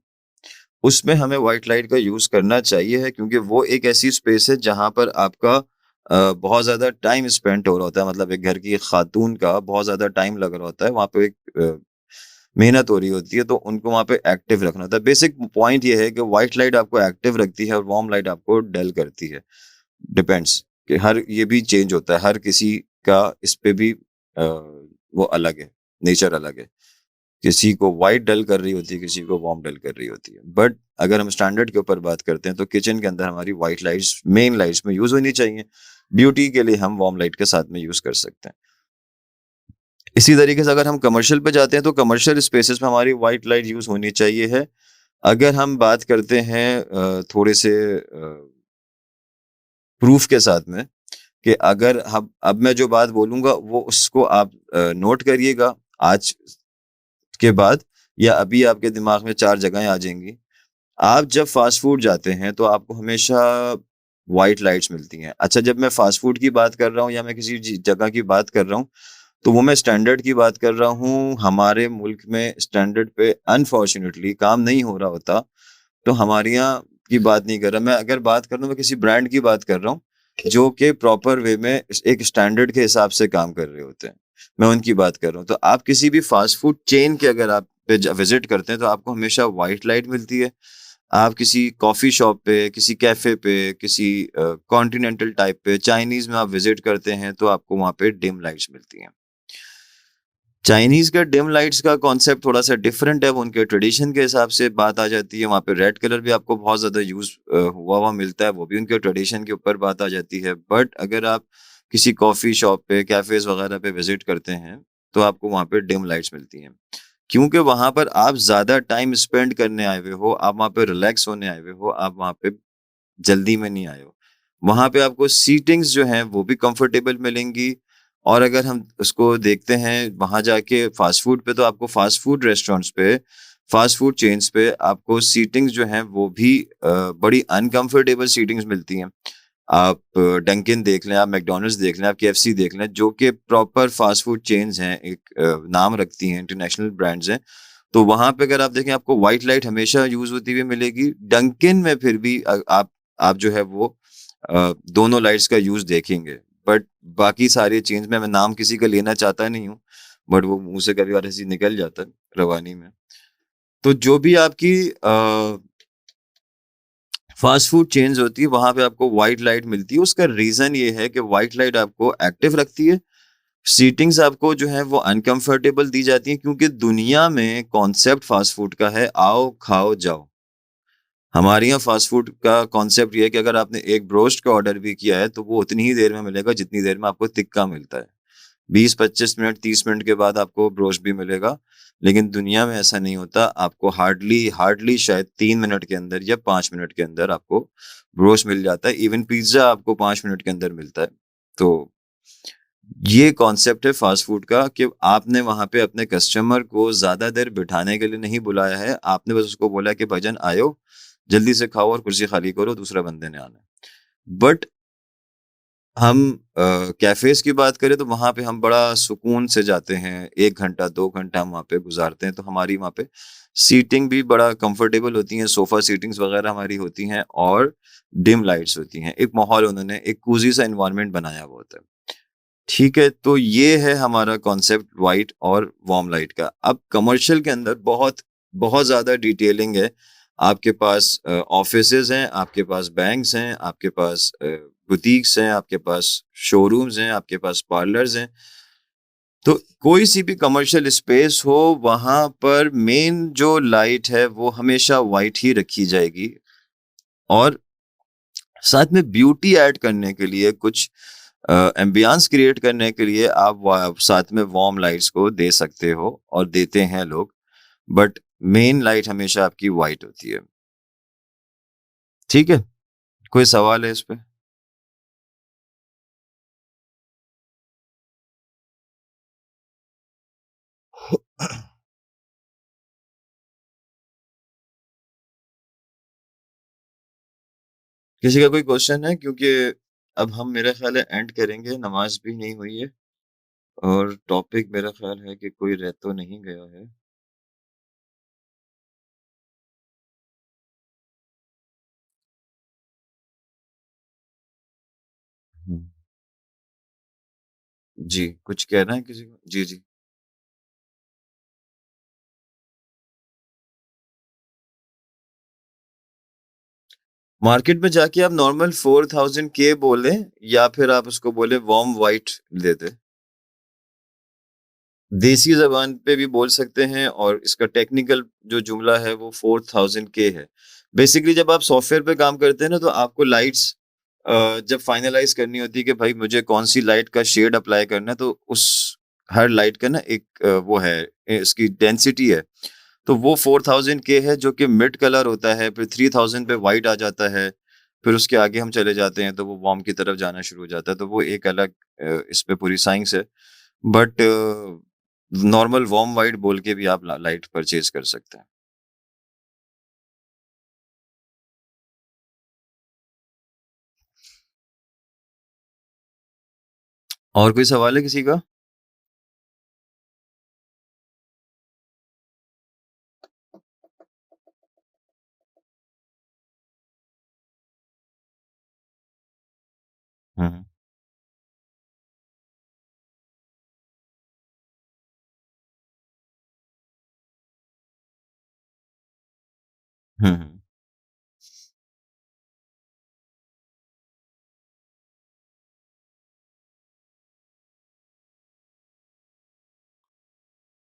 उसमें हमें व्हाइट लाइट का यूज़ करना चाहिए है, क्योंकि वो एक ऐसी स्पेस है जहाँ पर आपका बहुत ज़्यादा टाइम स्पेंड हो रहा होता है। मतलब एक घर की खातून का बहुत ज़्यादा टाइम लग रहा होता है। वहाँ पे एक मेहनत हो रही होती है, तो उनको वहाँ पे एक्टिव रखना होता है। बेसिक पॉइंट ये है कि व्हाइट लाइट आपको एक्टिव रखती है और वार्म लाइट आपको डल करती है। डिपेंड्स कि हर ये भी चेंज होता है। हर किसी का इस पे भी वो अलग है, नेचर अलग है। किसी को व्हाइट डल कर रही होती है, किसी को वार्म डल कर रही होती है। बट अगर हम स्टैंडर्ड के ऊपर बात करते हैं तो किचन के अंदर हमारी व्हाइट लाइट्स मेन लाइट्स में यूज़ होनी चाहिए। ब्यूटी के लिए हम वार्म लाइट के साथ में यूज़ कर सकते हैं। इसी तरीके से अगर हम कमर्शियल पे जाते हैं तो कमर्शियल स्पेसेस में हमारी व्हाइट लाइट यूज़ होनी चाहिए है। अगर हम बात करते हैं थोड़े से प्रूफ के साथ में, कि अगर हम अब मैं जो बात बोलूँगा वो उसको आप नोट करिएगा आज के बाद, या अभी आपके दिमाग में 4 जगहें आ जाएँगी। आप जब फ़ास्ट फ़ूड जाते हैं तो आपको हमेशा व्हाइट लाइट्स मिलती हैं। अच्छा, जब मैं फ़ास्ट फ़ूड की बात कर रहा हूँ या मैं किसी जगह की बात कर रहा हूँ, तो वो मैं स्टैंडर्ड की बात कर रहा हूँ। हमारे मुल्क में स्टैंडर्ड पे अनफॉर्च्यूनेटली काम नहीं हो रहा होता, तो हमारे यहाँ की बात नहीं कर रहा। मैं अगर बात कर रहा हूँ, मैं किसी ब्रांड की बात कर रहा हूँ, जो कि प्रॉपर वे में एक स्टैंडर्ड के हिसाब से काम कर रहे होते हैं। मैं उनकी बात कर रहा हूँ। तो आप किसी भी फ़ास्ट फ़ूड चेन के अगर आप पे ज विज़िट करते हैं तो आपको हमेशा व्हाइट लाइट मिलती है। आप किसी कॉफ़ी शॉप पे, किसी कैफ़े पे, किसी कॉन्टिनेंटल टाइप पे, चाइनीज़ में आप विज़िट करते हैं तो आपको वहाँ पे डिम लाइट्स मिलती हैं। चाइनीज़ का डिम लाइट्स का कॉन्सेप्ट थोड़ा-सा डिफरेंट है, वो उनके ट्रेडिशन के हिसाब से बात आ जाती है, वहाँ पे रेड कलर भी आपको बहुत ज़्यादा यूज़ हुआ हुआ मिलता है, वो भी उनके ट्रेडिशन के ऊपर बात आ जाती है। बट अगर आप किसी कॉफ़ी शॉप पे, कैफ़ेज़ वगैरह पे विज़िट करते हैं, तो आपको वहाँ पे डिम लाइट्स मिलती हैं। क्योंकि वहाँ पर आप ज़्यादा टाइम स्पेंड करने आए हुए हो, आप वहाँ पे रिलैक्स होने आए हुए हो, आप वहाँ पे जल्दी में नहीं आए हो। वहाँ पे आपको सीटिंग्स जो हैं वो भी कंफर्टेबल मिलेंगी और अगर हम उसको देखते हैं वहाँ जाके फ़ास्ट फ़ूड पे तो आपको फ़ास्ट फ़ूड रेस्टोरेंट्स पे, फ़ास्ट फ़ूड चेन्स पे आपको सीटिंग्स जो हैं वो भी बड़ी अनकंफर्टेबल सीटिंग्स मिलती हैं। आप डंकिन देख लें, आप मैकडॉनल्ड्स देख लें, आप केएफसी देख लें, जो कि प्रॉपर फ़ास्ट फ़ूड चेन्स हैं, एक नाम रखती हैं, इंटरनेशनल ब्रांड्स हैं। तो वहाँ पे अगर आप देखें आपको व्हाइट लाइट हमेशा यूज़ होती हुई मिलेगी। डंकिन में फिर भी आप जो है वो दोनों लाइट्स का यूज़ देखेंगे। बट बाकी सारे चेन्स में मैं नाम किसी का लेना चाहता नहीं हूँ, बट वो मुँह से कभी-कभार ऐसे ही निकल जाता है रवानी में। तो जो भी आपकी फ़ास्ट फूड चेन्स होती है, वहाँ पे आपको व्हाइट लाइट मिलती है। उसका रीज़न ये है कि व्हाइट लाइट आपको एक्टिव रखती है। सीटिंग्स आपको जो है वो अनकंफर्टेबल दी जाती हैं क्योंकि दुनिया में कॉन्सेप्ट फ़ास्ट फूड का है आओ, खाओ, जाओ। हमारे यहाँ फ़ास्ट फूड का कॉन्सेप्ट ये है कि अगर आपने एक ब्रोस्ट का ऑर्डर भी किया है, तो वो उतनी ही देर में मिलेगा जितनी देर में आपको तिक्का मिलता है। 20-25 मिनट, 30 मिनट के बाद आपको ब्रोस्ट भी मिलेगा। लेकिन दुनिया में ऐसा नहीं होता। आपको हार्डली हार्डली शायद 3 मिनट के अंदर या 5 मिनट के अंदर आपको ब्रोस्ट मिल जाता है। इवन पिज़्ज़ा आपको 5 मिनट के अंदर मिलता है। तो ये कॉन्सेप्ट है फ़ास्ट फूड का कि आपने वहाँ पे अपने कस्टमर को ज़्यादा देर बिठाने के लिए नहीं बुलाया है। आपने बस उसको बोला कि भाईजान आयो, जल्दी से खाओ और कुर्सी खाली करो, दूसरा बंदे ने आना है। बट हम कैफ़ेज़ की बात करें तो वहाँ पे हम बड़ा सुकून से जाते हैं, 1 घंटा, 2 घंटा हम वहाँ पे गुज़ारते हैं, तो हमारी वहाँ पे सीटिंग भी बड़ा कंफर्टेबल होती है, सोफ़ा सीटिंग्स वग़ैरह हमारी होती हैं और डिम लाइट्स होती हैं। एक माहौल उन्होंने एक कोज़ी सा एनवायरनमेंट बनाया हुआ होता है। ठीक है, तो ये है हमारा कॉन्सेप्ट व्हाइट और वार्म लाइट का। अब कमर्शियल के अंदर बहुत, बहुत ज़्यादा डिटेलिंग है। आपके पास ऑफ़िसेज़ हैं, आपके पास बैंक्स हैं, आपके पास बुटीक्स हैं, आपके पास शोरूम्स हैं, आपके पास पार्लर्स हैं। तो कोई सी भी कमर्शियल स्पेस हो, वहाँ पर मेन जो लाइट है, वो हमेशा व्हाइट ही रखी जाएगी और साथ में ब्यूटी ऐड करने के लिए कुछ एम्बियंस क्रिएट करने के लिए आप साथ में वार्म लाइट्स को दे सकते हो और देते हैं लोग बट मेन लाइट हमेशा आपकी वाइट होती है। ठीक है, कोई सवाल है इस पे? किसी का कोई क्वेश्चन है क्योंकि अब हम मेरा ख्याल है एंड करेंगे, नमाज भी नहीं हुई है और टॉपिक मेरा ख्याल है कि कोई रह तो नहीं गया है। हम्म, जी कुछ कहना है किसी को? जी जी। मार्केट में जाके आप नॉर्मल 4000 के बोले या फिर आप उसको बोले वार्म वाइट दे दे। देसी ज़बान पे भी बोल सकते हैं और इसका टेक्निकल जो जुमला है वो 4000 के है। बेसिकली जब आप सॉफ्टवेयर पे काम करते हैं ना तो आपको लाइट्स जब फाइनलाइज़ करनी होती है कि भाई मुझे कौन-सी लाइट का शेड अप्लाई करना है तो उस हर लाइट का ना एक वो है इसकी डेंसिटी है। तो वो 4000 के है जो कि मिड कलर होता है, फिर 3000 पे व्हाइट आ जाता है, फिर उसके आगे हम चले जाते हैं तो वो वार्म की तरफ जाना शुरू हो जाता है। तो वो एक अलग इस पे पूरी साइंस है। बट नॉर्मल वार्म व्हाइट बोल के भी आप लाइट परचेज कर सकते हैं। और कोई सवाल है किसी का? हुँ, हुँ। हुँ, हुँ।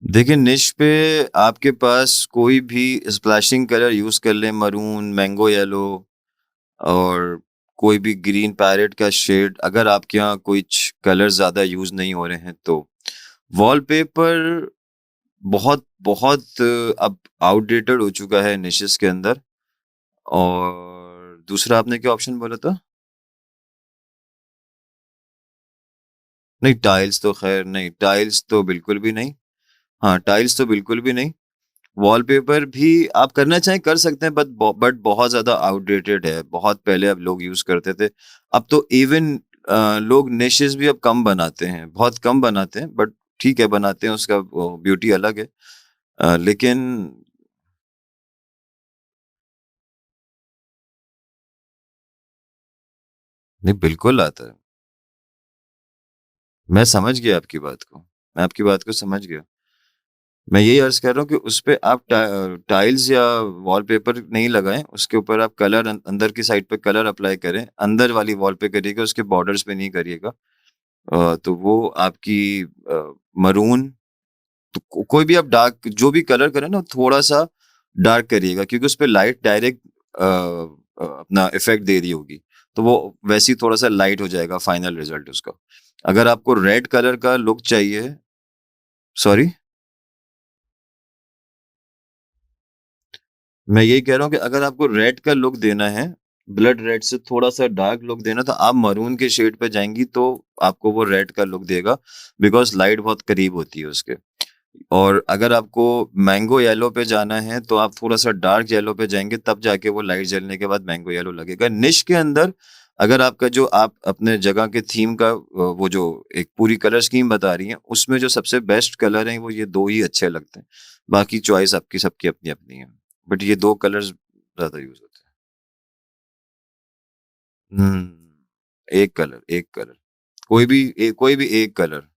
देखिए निश पे आपके पास कोई भी स्प्लैशिंग कलर यूज़ कर लें, मरून, मैंगो येलो और कोई भी ग्रीन पैरेट का शेड, अगर आपके यहाँ कुछ कलर ज़्यादा यूज़ नहीं हो रहे हैं तो। वॉलपेपर बहुत बहुत अब आउटडेटेड हो चुका है निशेस के अंदर। और दूसरा आपने क्या ऑप्शन बोला था? नहीं, टाइल्स तो खैर नहीं, टाइल्स तो बिल्कुल भी नहीं। हाँ, टाइल्स तो बिल्कुल भी नहीं। वॉलपेपर भी आप करना चाहें कर सकते हैं, बट बहुत ज़्यादा आउटडेटेड है। बहुत पहले अब लोग यूज़ करते थे। अब तो इवन लोग निशेस भी अब कम बनाते हैं, बहुत कम बनाते हैं, बट ठीक है बनाते हैं, उसका वो ब्यूटी अलग है। लेकिन नहीं, बिल्कुल आता है। मैं समझ गया आपकी बात को। मैं आपकी बात को समझ गया। मैं यही अर्ज़ कर रहा हूँ कि उसपे आप टाइल्स या वॉलपेपर नहीं लगाएँ, उसके ऊपर आप कलर अंदर की साइड पे कलर अप्लाई करें, अंदर वाली वॉल पे करिएगा, उसके बॉर्डर्स पे नहीं करिएगा। तो वो आपकी मरून, तो कोई भी आप डार्क जो भी कलर करें ना, थोड़ा-सा डार्क करिएगा क्योंकि उसपे लाइट डायरेक्ट अपना इफ़ेक्ट दे रही होगी। तो वो वैसे ही थोड़ा-सा लाइट हो जाएगा फाइनल रिज़ल्ट उसका। अगर आपको रेड कलर का लुक चाहिए। सॉरी? मैं यही कह रहा हूँ कि अगर आपको रेड का लुक देना है, ब्लड रेड से थोड़ा-सा डार्क लुक देना, तो आप मरून के शेड पे जाएँगी तो आपको वो रेड का लुक देगा, बिकॉज़ लाइट बहुत करीब होती है उसके। और अगर आपको मैंगो येलो पे जाना है, तो आप थोड़ा-सा डार्क येलो पे जाएँगे, तब जाके वो लाइट जलने के बाद मैंगो येलो लगेगा। निश के अंदर अगर आपका जो आप अपने जगह के थीम का वो जो एक पूरी कलर स्कीम बता रही हैं, उसमें जो सबसे बेस्ट कलर हैं, वो ये 2 ही अच्छे लगते हैं। बाकी चॉइस आपकी सबकी अपनी-अपनी है। बट ये 2 कलर्स ज़्यादा यूज़ होते हैं। हुँ, एक कलर। कोई भी एक कलर।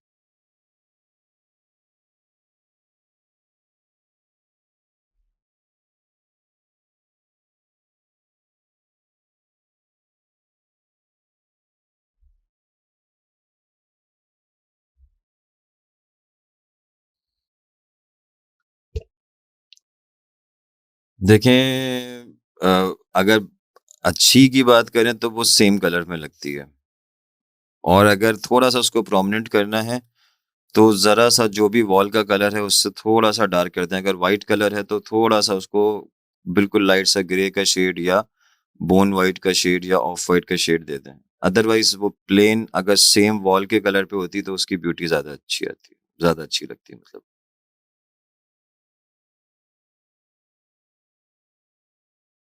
देखें अगर अच्छी की बात करें तो वो सेम कलर में लगती है। और अगर थोड़ा-सा उसको प्रोमिनेंट करना है, तो ज़रा-सा जो भी वॉल का कलर है उससे थोड़ा-सा डार्क कर दें। अगर व्हाइट कलर है तो थोड़ा-सा उसको बिल्कुल लाइट सा ग्रे का शेड या बोन व्हाइट का शेड या ऑफ व्हाइट का शेड दे दें। अदरवाइज़ वो प्लेन अगर सेम वॉल के कलर पे होती तो उसकी ब्यूटी ज़्यादा अच्छी आती, ज़्यादा अच्छी लगती मतलब।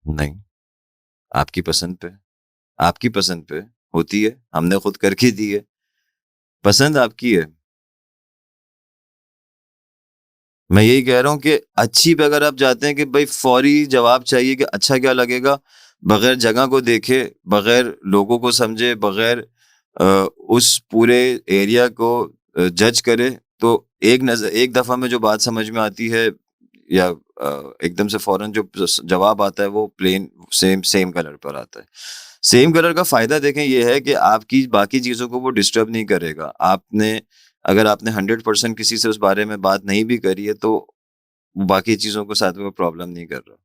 नहीं, आपकी पसंद पे, आपकी पसंद पे होती है, हमने खुद करके दी है, पसंद आपकी है। मैं यही कह रहा हूँ कि अच्छी पे अगर आप जाते हैं कि भई फौरी जवाब चाहिए कि अच्छा क्या लगेगा, बगैर जगह को देखे, बगैर लोगों को समझे, बगैर अ, उस पूरे एरिया को जज करे, तो एक दफ़ा में जो बात समझ में आती है या एकदम से फ़ौरन जो जवाब आता है वो प्लेन सेम सेम कलर पर आता है। सेम कलर का फ़ायदा देखें ये है कि आपकी बाकी चीज़ों को वो डिस्टर्ब नहीं करेगा। अगर आपने 100% किसी से उस बारे में बात नहीं भी करी है, तो बाकी चीज़ों को साथ में वो प्रॉब्लम नहीं कर रहा।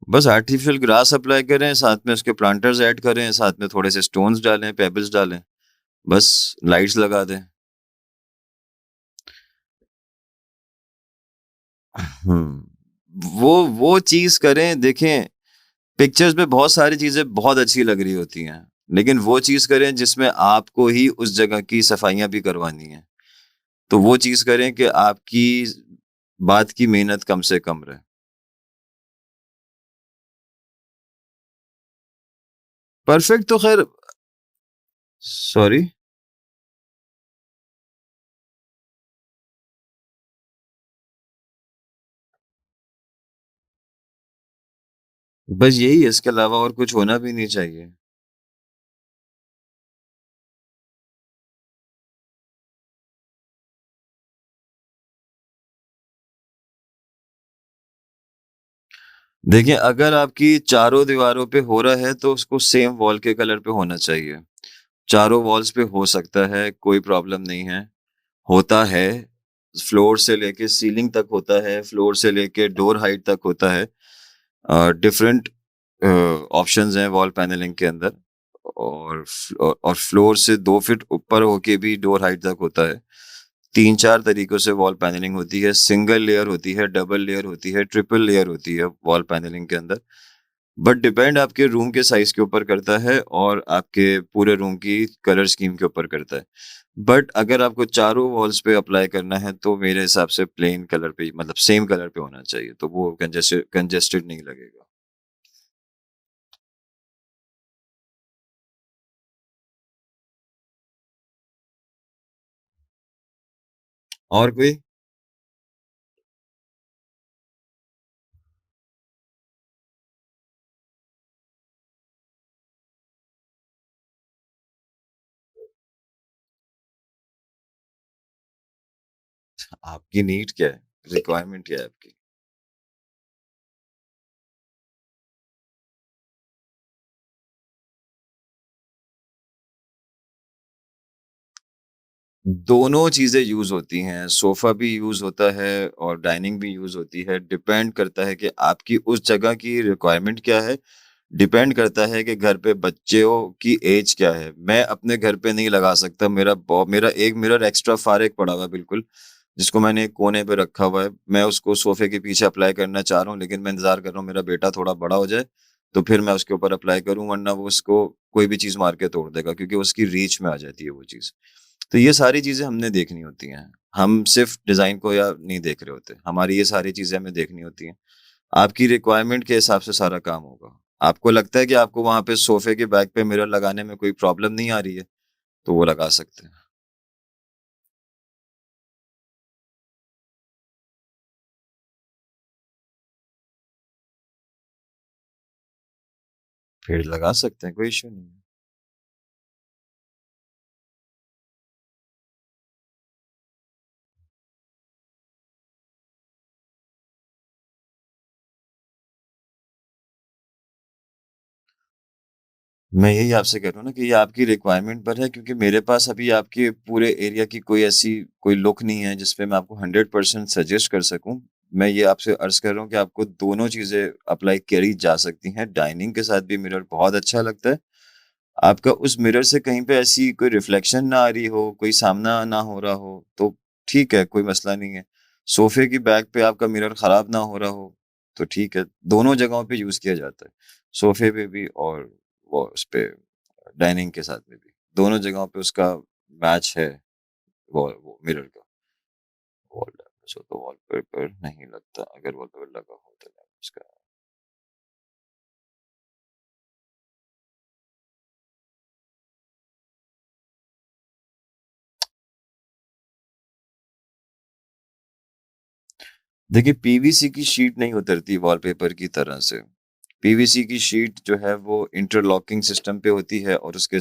बस आर्टिफ़िशियल ग्रास अप्लाई करें, साथ में उसके प्लांटर्स ऐड करें, साथ में थोड़े से स्टोन्स डालें, पेबल्स डालें, बस लाइट्स लगा दें। हुँ। वो चीज़ करें, देखें पिक्चर्स में बहुत सारी चीज़ें बहुत अच्छी लग रही होती हैं, लेकिन वो चीज़ करें जिसमें आपको ही उस जगह की सफाइयाँ भी करवानी हैं। तो वो चीज़ करें कि आपकी बात की मेहनत कम से कम रहे। परफेक्ट तो ख़ैर। सॉरी? बस यही है, इसके अलावा और कुछ होना भी नहीं चाहिए। देखिए, अगर आपकी चारों दीवारों पे हो रहा है तो उसको सेम वॉल के कलर पे होना चाहिए। चारों वॉल्स पे हो सकता है, कोई प्रॉब्लम नहीं है। होता है, फ्लोर से लेके सीलिंग तक होता है, फ्लोर से लेके डोर हाइट तक होता है। डिफरेंट ऑप्शंस हैं वॉल पैनलिंग के अंदर और फ्लोर से 2 फीट ऊपर होके भी डोर हाइट तक होता है। 3-4 तरीकों से वॉल पैनलिंग होती है, सिंगल लेयर होती है, डबल लेयर होती है, ट्रिपल लेयर होती है वॉल पैनलिंग के अंदर। बट डिपेंड आपके रूम के साइज़ के ऊपर करता है और आपके पूरे रूम की कलर स्कीम के ऊपर करता है। बट अगर आपको चारों वॉल्स पे अप्लाई करना है तो मेरे हिसाब से प्लेन कलर पे ही मतलब सेम कलर पे होना चाहिए, तो वो कंजेस्टेड नहीं लगेगा। और कोई? आपकी नीड क्या है? रिक्वायरमेंट क्या है आपकी? दोनों चीज़ें यूज़ होती हैं, सोफ़ा भी यूज़ होता है और डाइनिंग भी यूज़ होती है, डिपेंड करता है कि आपकी उस जगह की रिक्वायरमेंट क्या है, डिपेंड करता है कि घर पे बच्चों की एज क्या है। मैं अपने घर पे नहीं लगा सकता, मेरा एक मिरर एक्स्ट्रा फ़ारिग पड़ा हुआ है बिल्कुल, जिसको मैंने एक कोने पे रखा हुआ है। मैं उसको सोफ़े के पीछे अप्लाई करना चाह रहा हूँ, लेकिन मैं इंतज़ार कर रहा हूँ मेरा बेटा थोड़ा बड़ा हो जाए, तो फिर मैं उसके ऊपर अप्लाई करूँ, वरना वो उसको कोई भी चीज़ मार के तोड़ देगा क्योंकि उसकी रीच में आ जाती है वो चीज़। तो ये सारी चीज़ें हमने देखनी होती हैं। हम सिर्फ़ डिज़ाइन को या नहीं देख रहे होते। हमारी ये सारी चीज़ें हमें देखनी होती हैं। आपकी रिक्वायरमेंट के हिसाब से सारा काम होगा। आपको लगता है कि आपको वहाँ पे सोफ़े के बैक पे मिरर लगाने में कोई प्रॉब्लम नहीं आ रही है, तो वो लगा सकते हैं। फिर लगा सकते हैं, कोई इश्यू नहीं है। मैं यही आपसे कह रहा हूँ ना कि ये आपकी रिक्वायरमेंट पर है क्योंकि मेरे पास अभी आपके पूरे एरिया की कोई ऐसी कोई लुक नहीं है जिस पे मैं आपको 100% सजेस्ट कर सकूँ। मैं ये आपसे अर्ज़ कर रहा हूँ कि आपको दोनों चीज़ें अप्लाई करी जा सकती हैं। डाइनिंग के साथ भी मिरर बहुत अच्छा लगता है। आपका उस मिरर से कहीं पे ऐसी कोई रिफ्लेक्शन ना आ रही हो, कोई सामना ना हो रहा हो, तो ठीक है, कोई मसला नहीं है। सोफ़े की बैक पे आपका मिरर ख़राब ना हो रहा हो, तो ठीक है। दोनों जगहों पे यूज़ किया जाता है। सोफ़े पे भी और वो उसपे डाइनिंग के साथ में भी। दोनों जगहों पे उसका मैच है वो मिरर का। वॉल डैमेज हो तो वॉलपेपर नहीं लगता, अगर वॉलपेपर लगा हो तो डैमेज का देखिए, पीवीसी की शीट नहीं उतरती वॉलपेपर की तरह से। पीवीसी की शीट जो है वो इंटरलॉकिंग सिस्टम पे होती है और उसके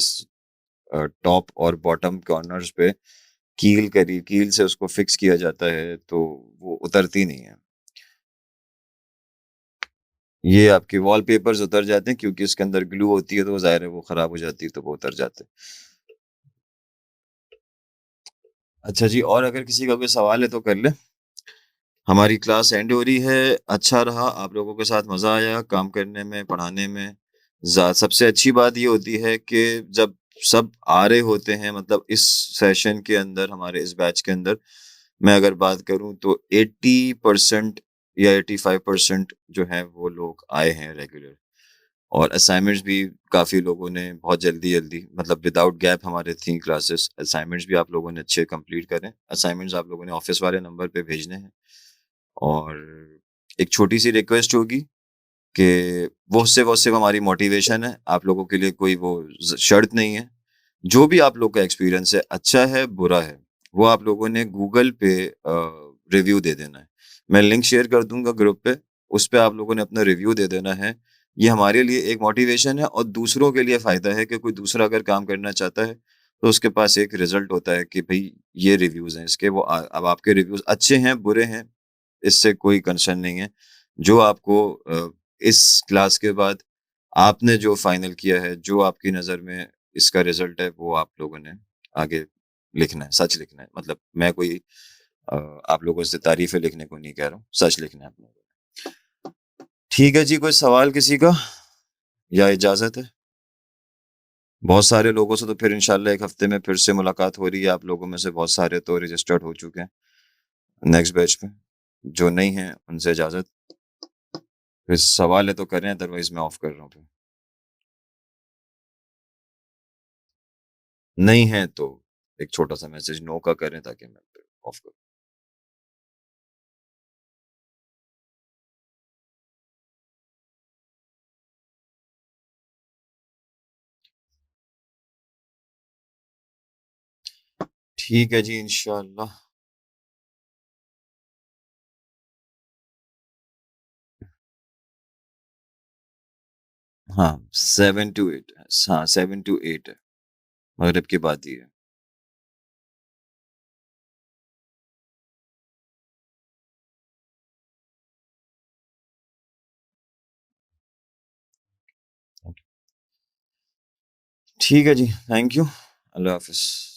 टॉप और बॉटम कॉर्नर्स पे कील से उसको फिक्स किया जाता है, तो वो उतरती नहीं है। ये आपके वॉलपेपर्स उतर जाते हैं क्योंकि इसके अंदर ग्लू होती है, तो ज़ाहिर है वो खराब हो जाती है, तो वो उतर जाते हैं। अच्छा जी, और अगर किसी का कोई सवाल है तो कर लें। हमारी क्लास एंड हो रही है। अच्छा रहा, आप लोगों के साथ मज़ा आया काम करने में, पढ़ाने में। सबसे अच्छी बात ये होती है कि जब सब आ रहे होते हैं मतलब इस सेशन के अंदर, हमारे इस बैच के अंदर, मैं अगर बात करूँ तो 80% या 85% जो है वो लोग आए हैं रेगुलर। और असाइनमेंट्स भी काफ़ी लोगों ने बहुत जल्दी-जल्दी मतलब विदाउट गैप हमारे थी क्लासेस। असाइनमेंट्स भी आप लोगों ने अच्छे कंप्लीट करें। असाइनमेंट्स आप लोगों ने ऑफ़िस वाले नंबर पे भेजने हैं। और एक छोटी-सी रिक्वेस्ट होगी कि वो सिर्फ़ हमारी मोटिवेशन है, आप लोगों के लिए कोई वो शर्त नहीं है। जो भी आप लोग का एक्सपीरियंस है, अच्छा है, बुरा है, वो आप लोगों ने गूगल पे रिव्यू दे देना है। मैं लिंक शेयर कर दूँगा ग्रुप पे, उस पे आप लोगों ने अपना रिव्यू दे देना है। ये हमारे लिए एक मोटिवेशन है और दूसरों के लिए फ़ायदा है कि कोई दूसरा अगर काम करना चाहता है, तो उसके पास एक रिज़ल्ट होता है कि भई ये रिव्यूज़ हैं इसके, वो अब आपके रिव्यूज़ अच्छे हैं, बुरे हैं, इससे कोई कंसर्न नहीं है। जो आपको इस क्लास के बाद आपने जो फाइनल किया है, जो आपकी नज़र में इसका रिज़ल्ट है, वो आप लोगों ने आगे लिखना है, सच लिखना है। मतलब मैं कोई अ, आप लोगों से तारीफ़ें लिखने को नहीं कह रहा हूँ, सच लिखना है आप लोगों को। ठीक है जी, कोई सवाल किसी का या इजाज़त है? बहुत सारे लोगों से तो फिर इंशाल्लाह 1 हफ्ते में फिर से मुलाकात हो रही है। आप लोगों में से बहुत सारे तो रजिस्टर्ड हो चुके हैं नेक्स्ट बैच में। जो नहीं हैं, उनसे इजाज़त। फिर सवाल है तो करें, अदरवाइज़ मैं ऑफ कर रहा हूँ फिर। नहीं है तो एक छोटा-सा मैसेज नो का करें ताकि मैं फिर ऑफ करूँ। ठीक है जी, इंशाल्लाह। हाँ, 7 टू 8 हाँ, 7 टू 8 है, मगरिब के बाद ही है। ठीक है जी, थैंक यू। अल्लाह हाफ़िज़।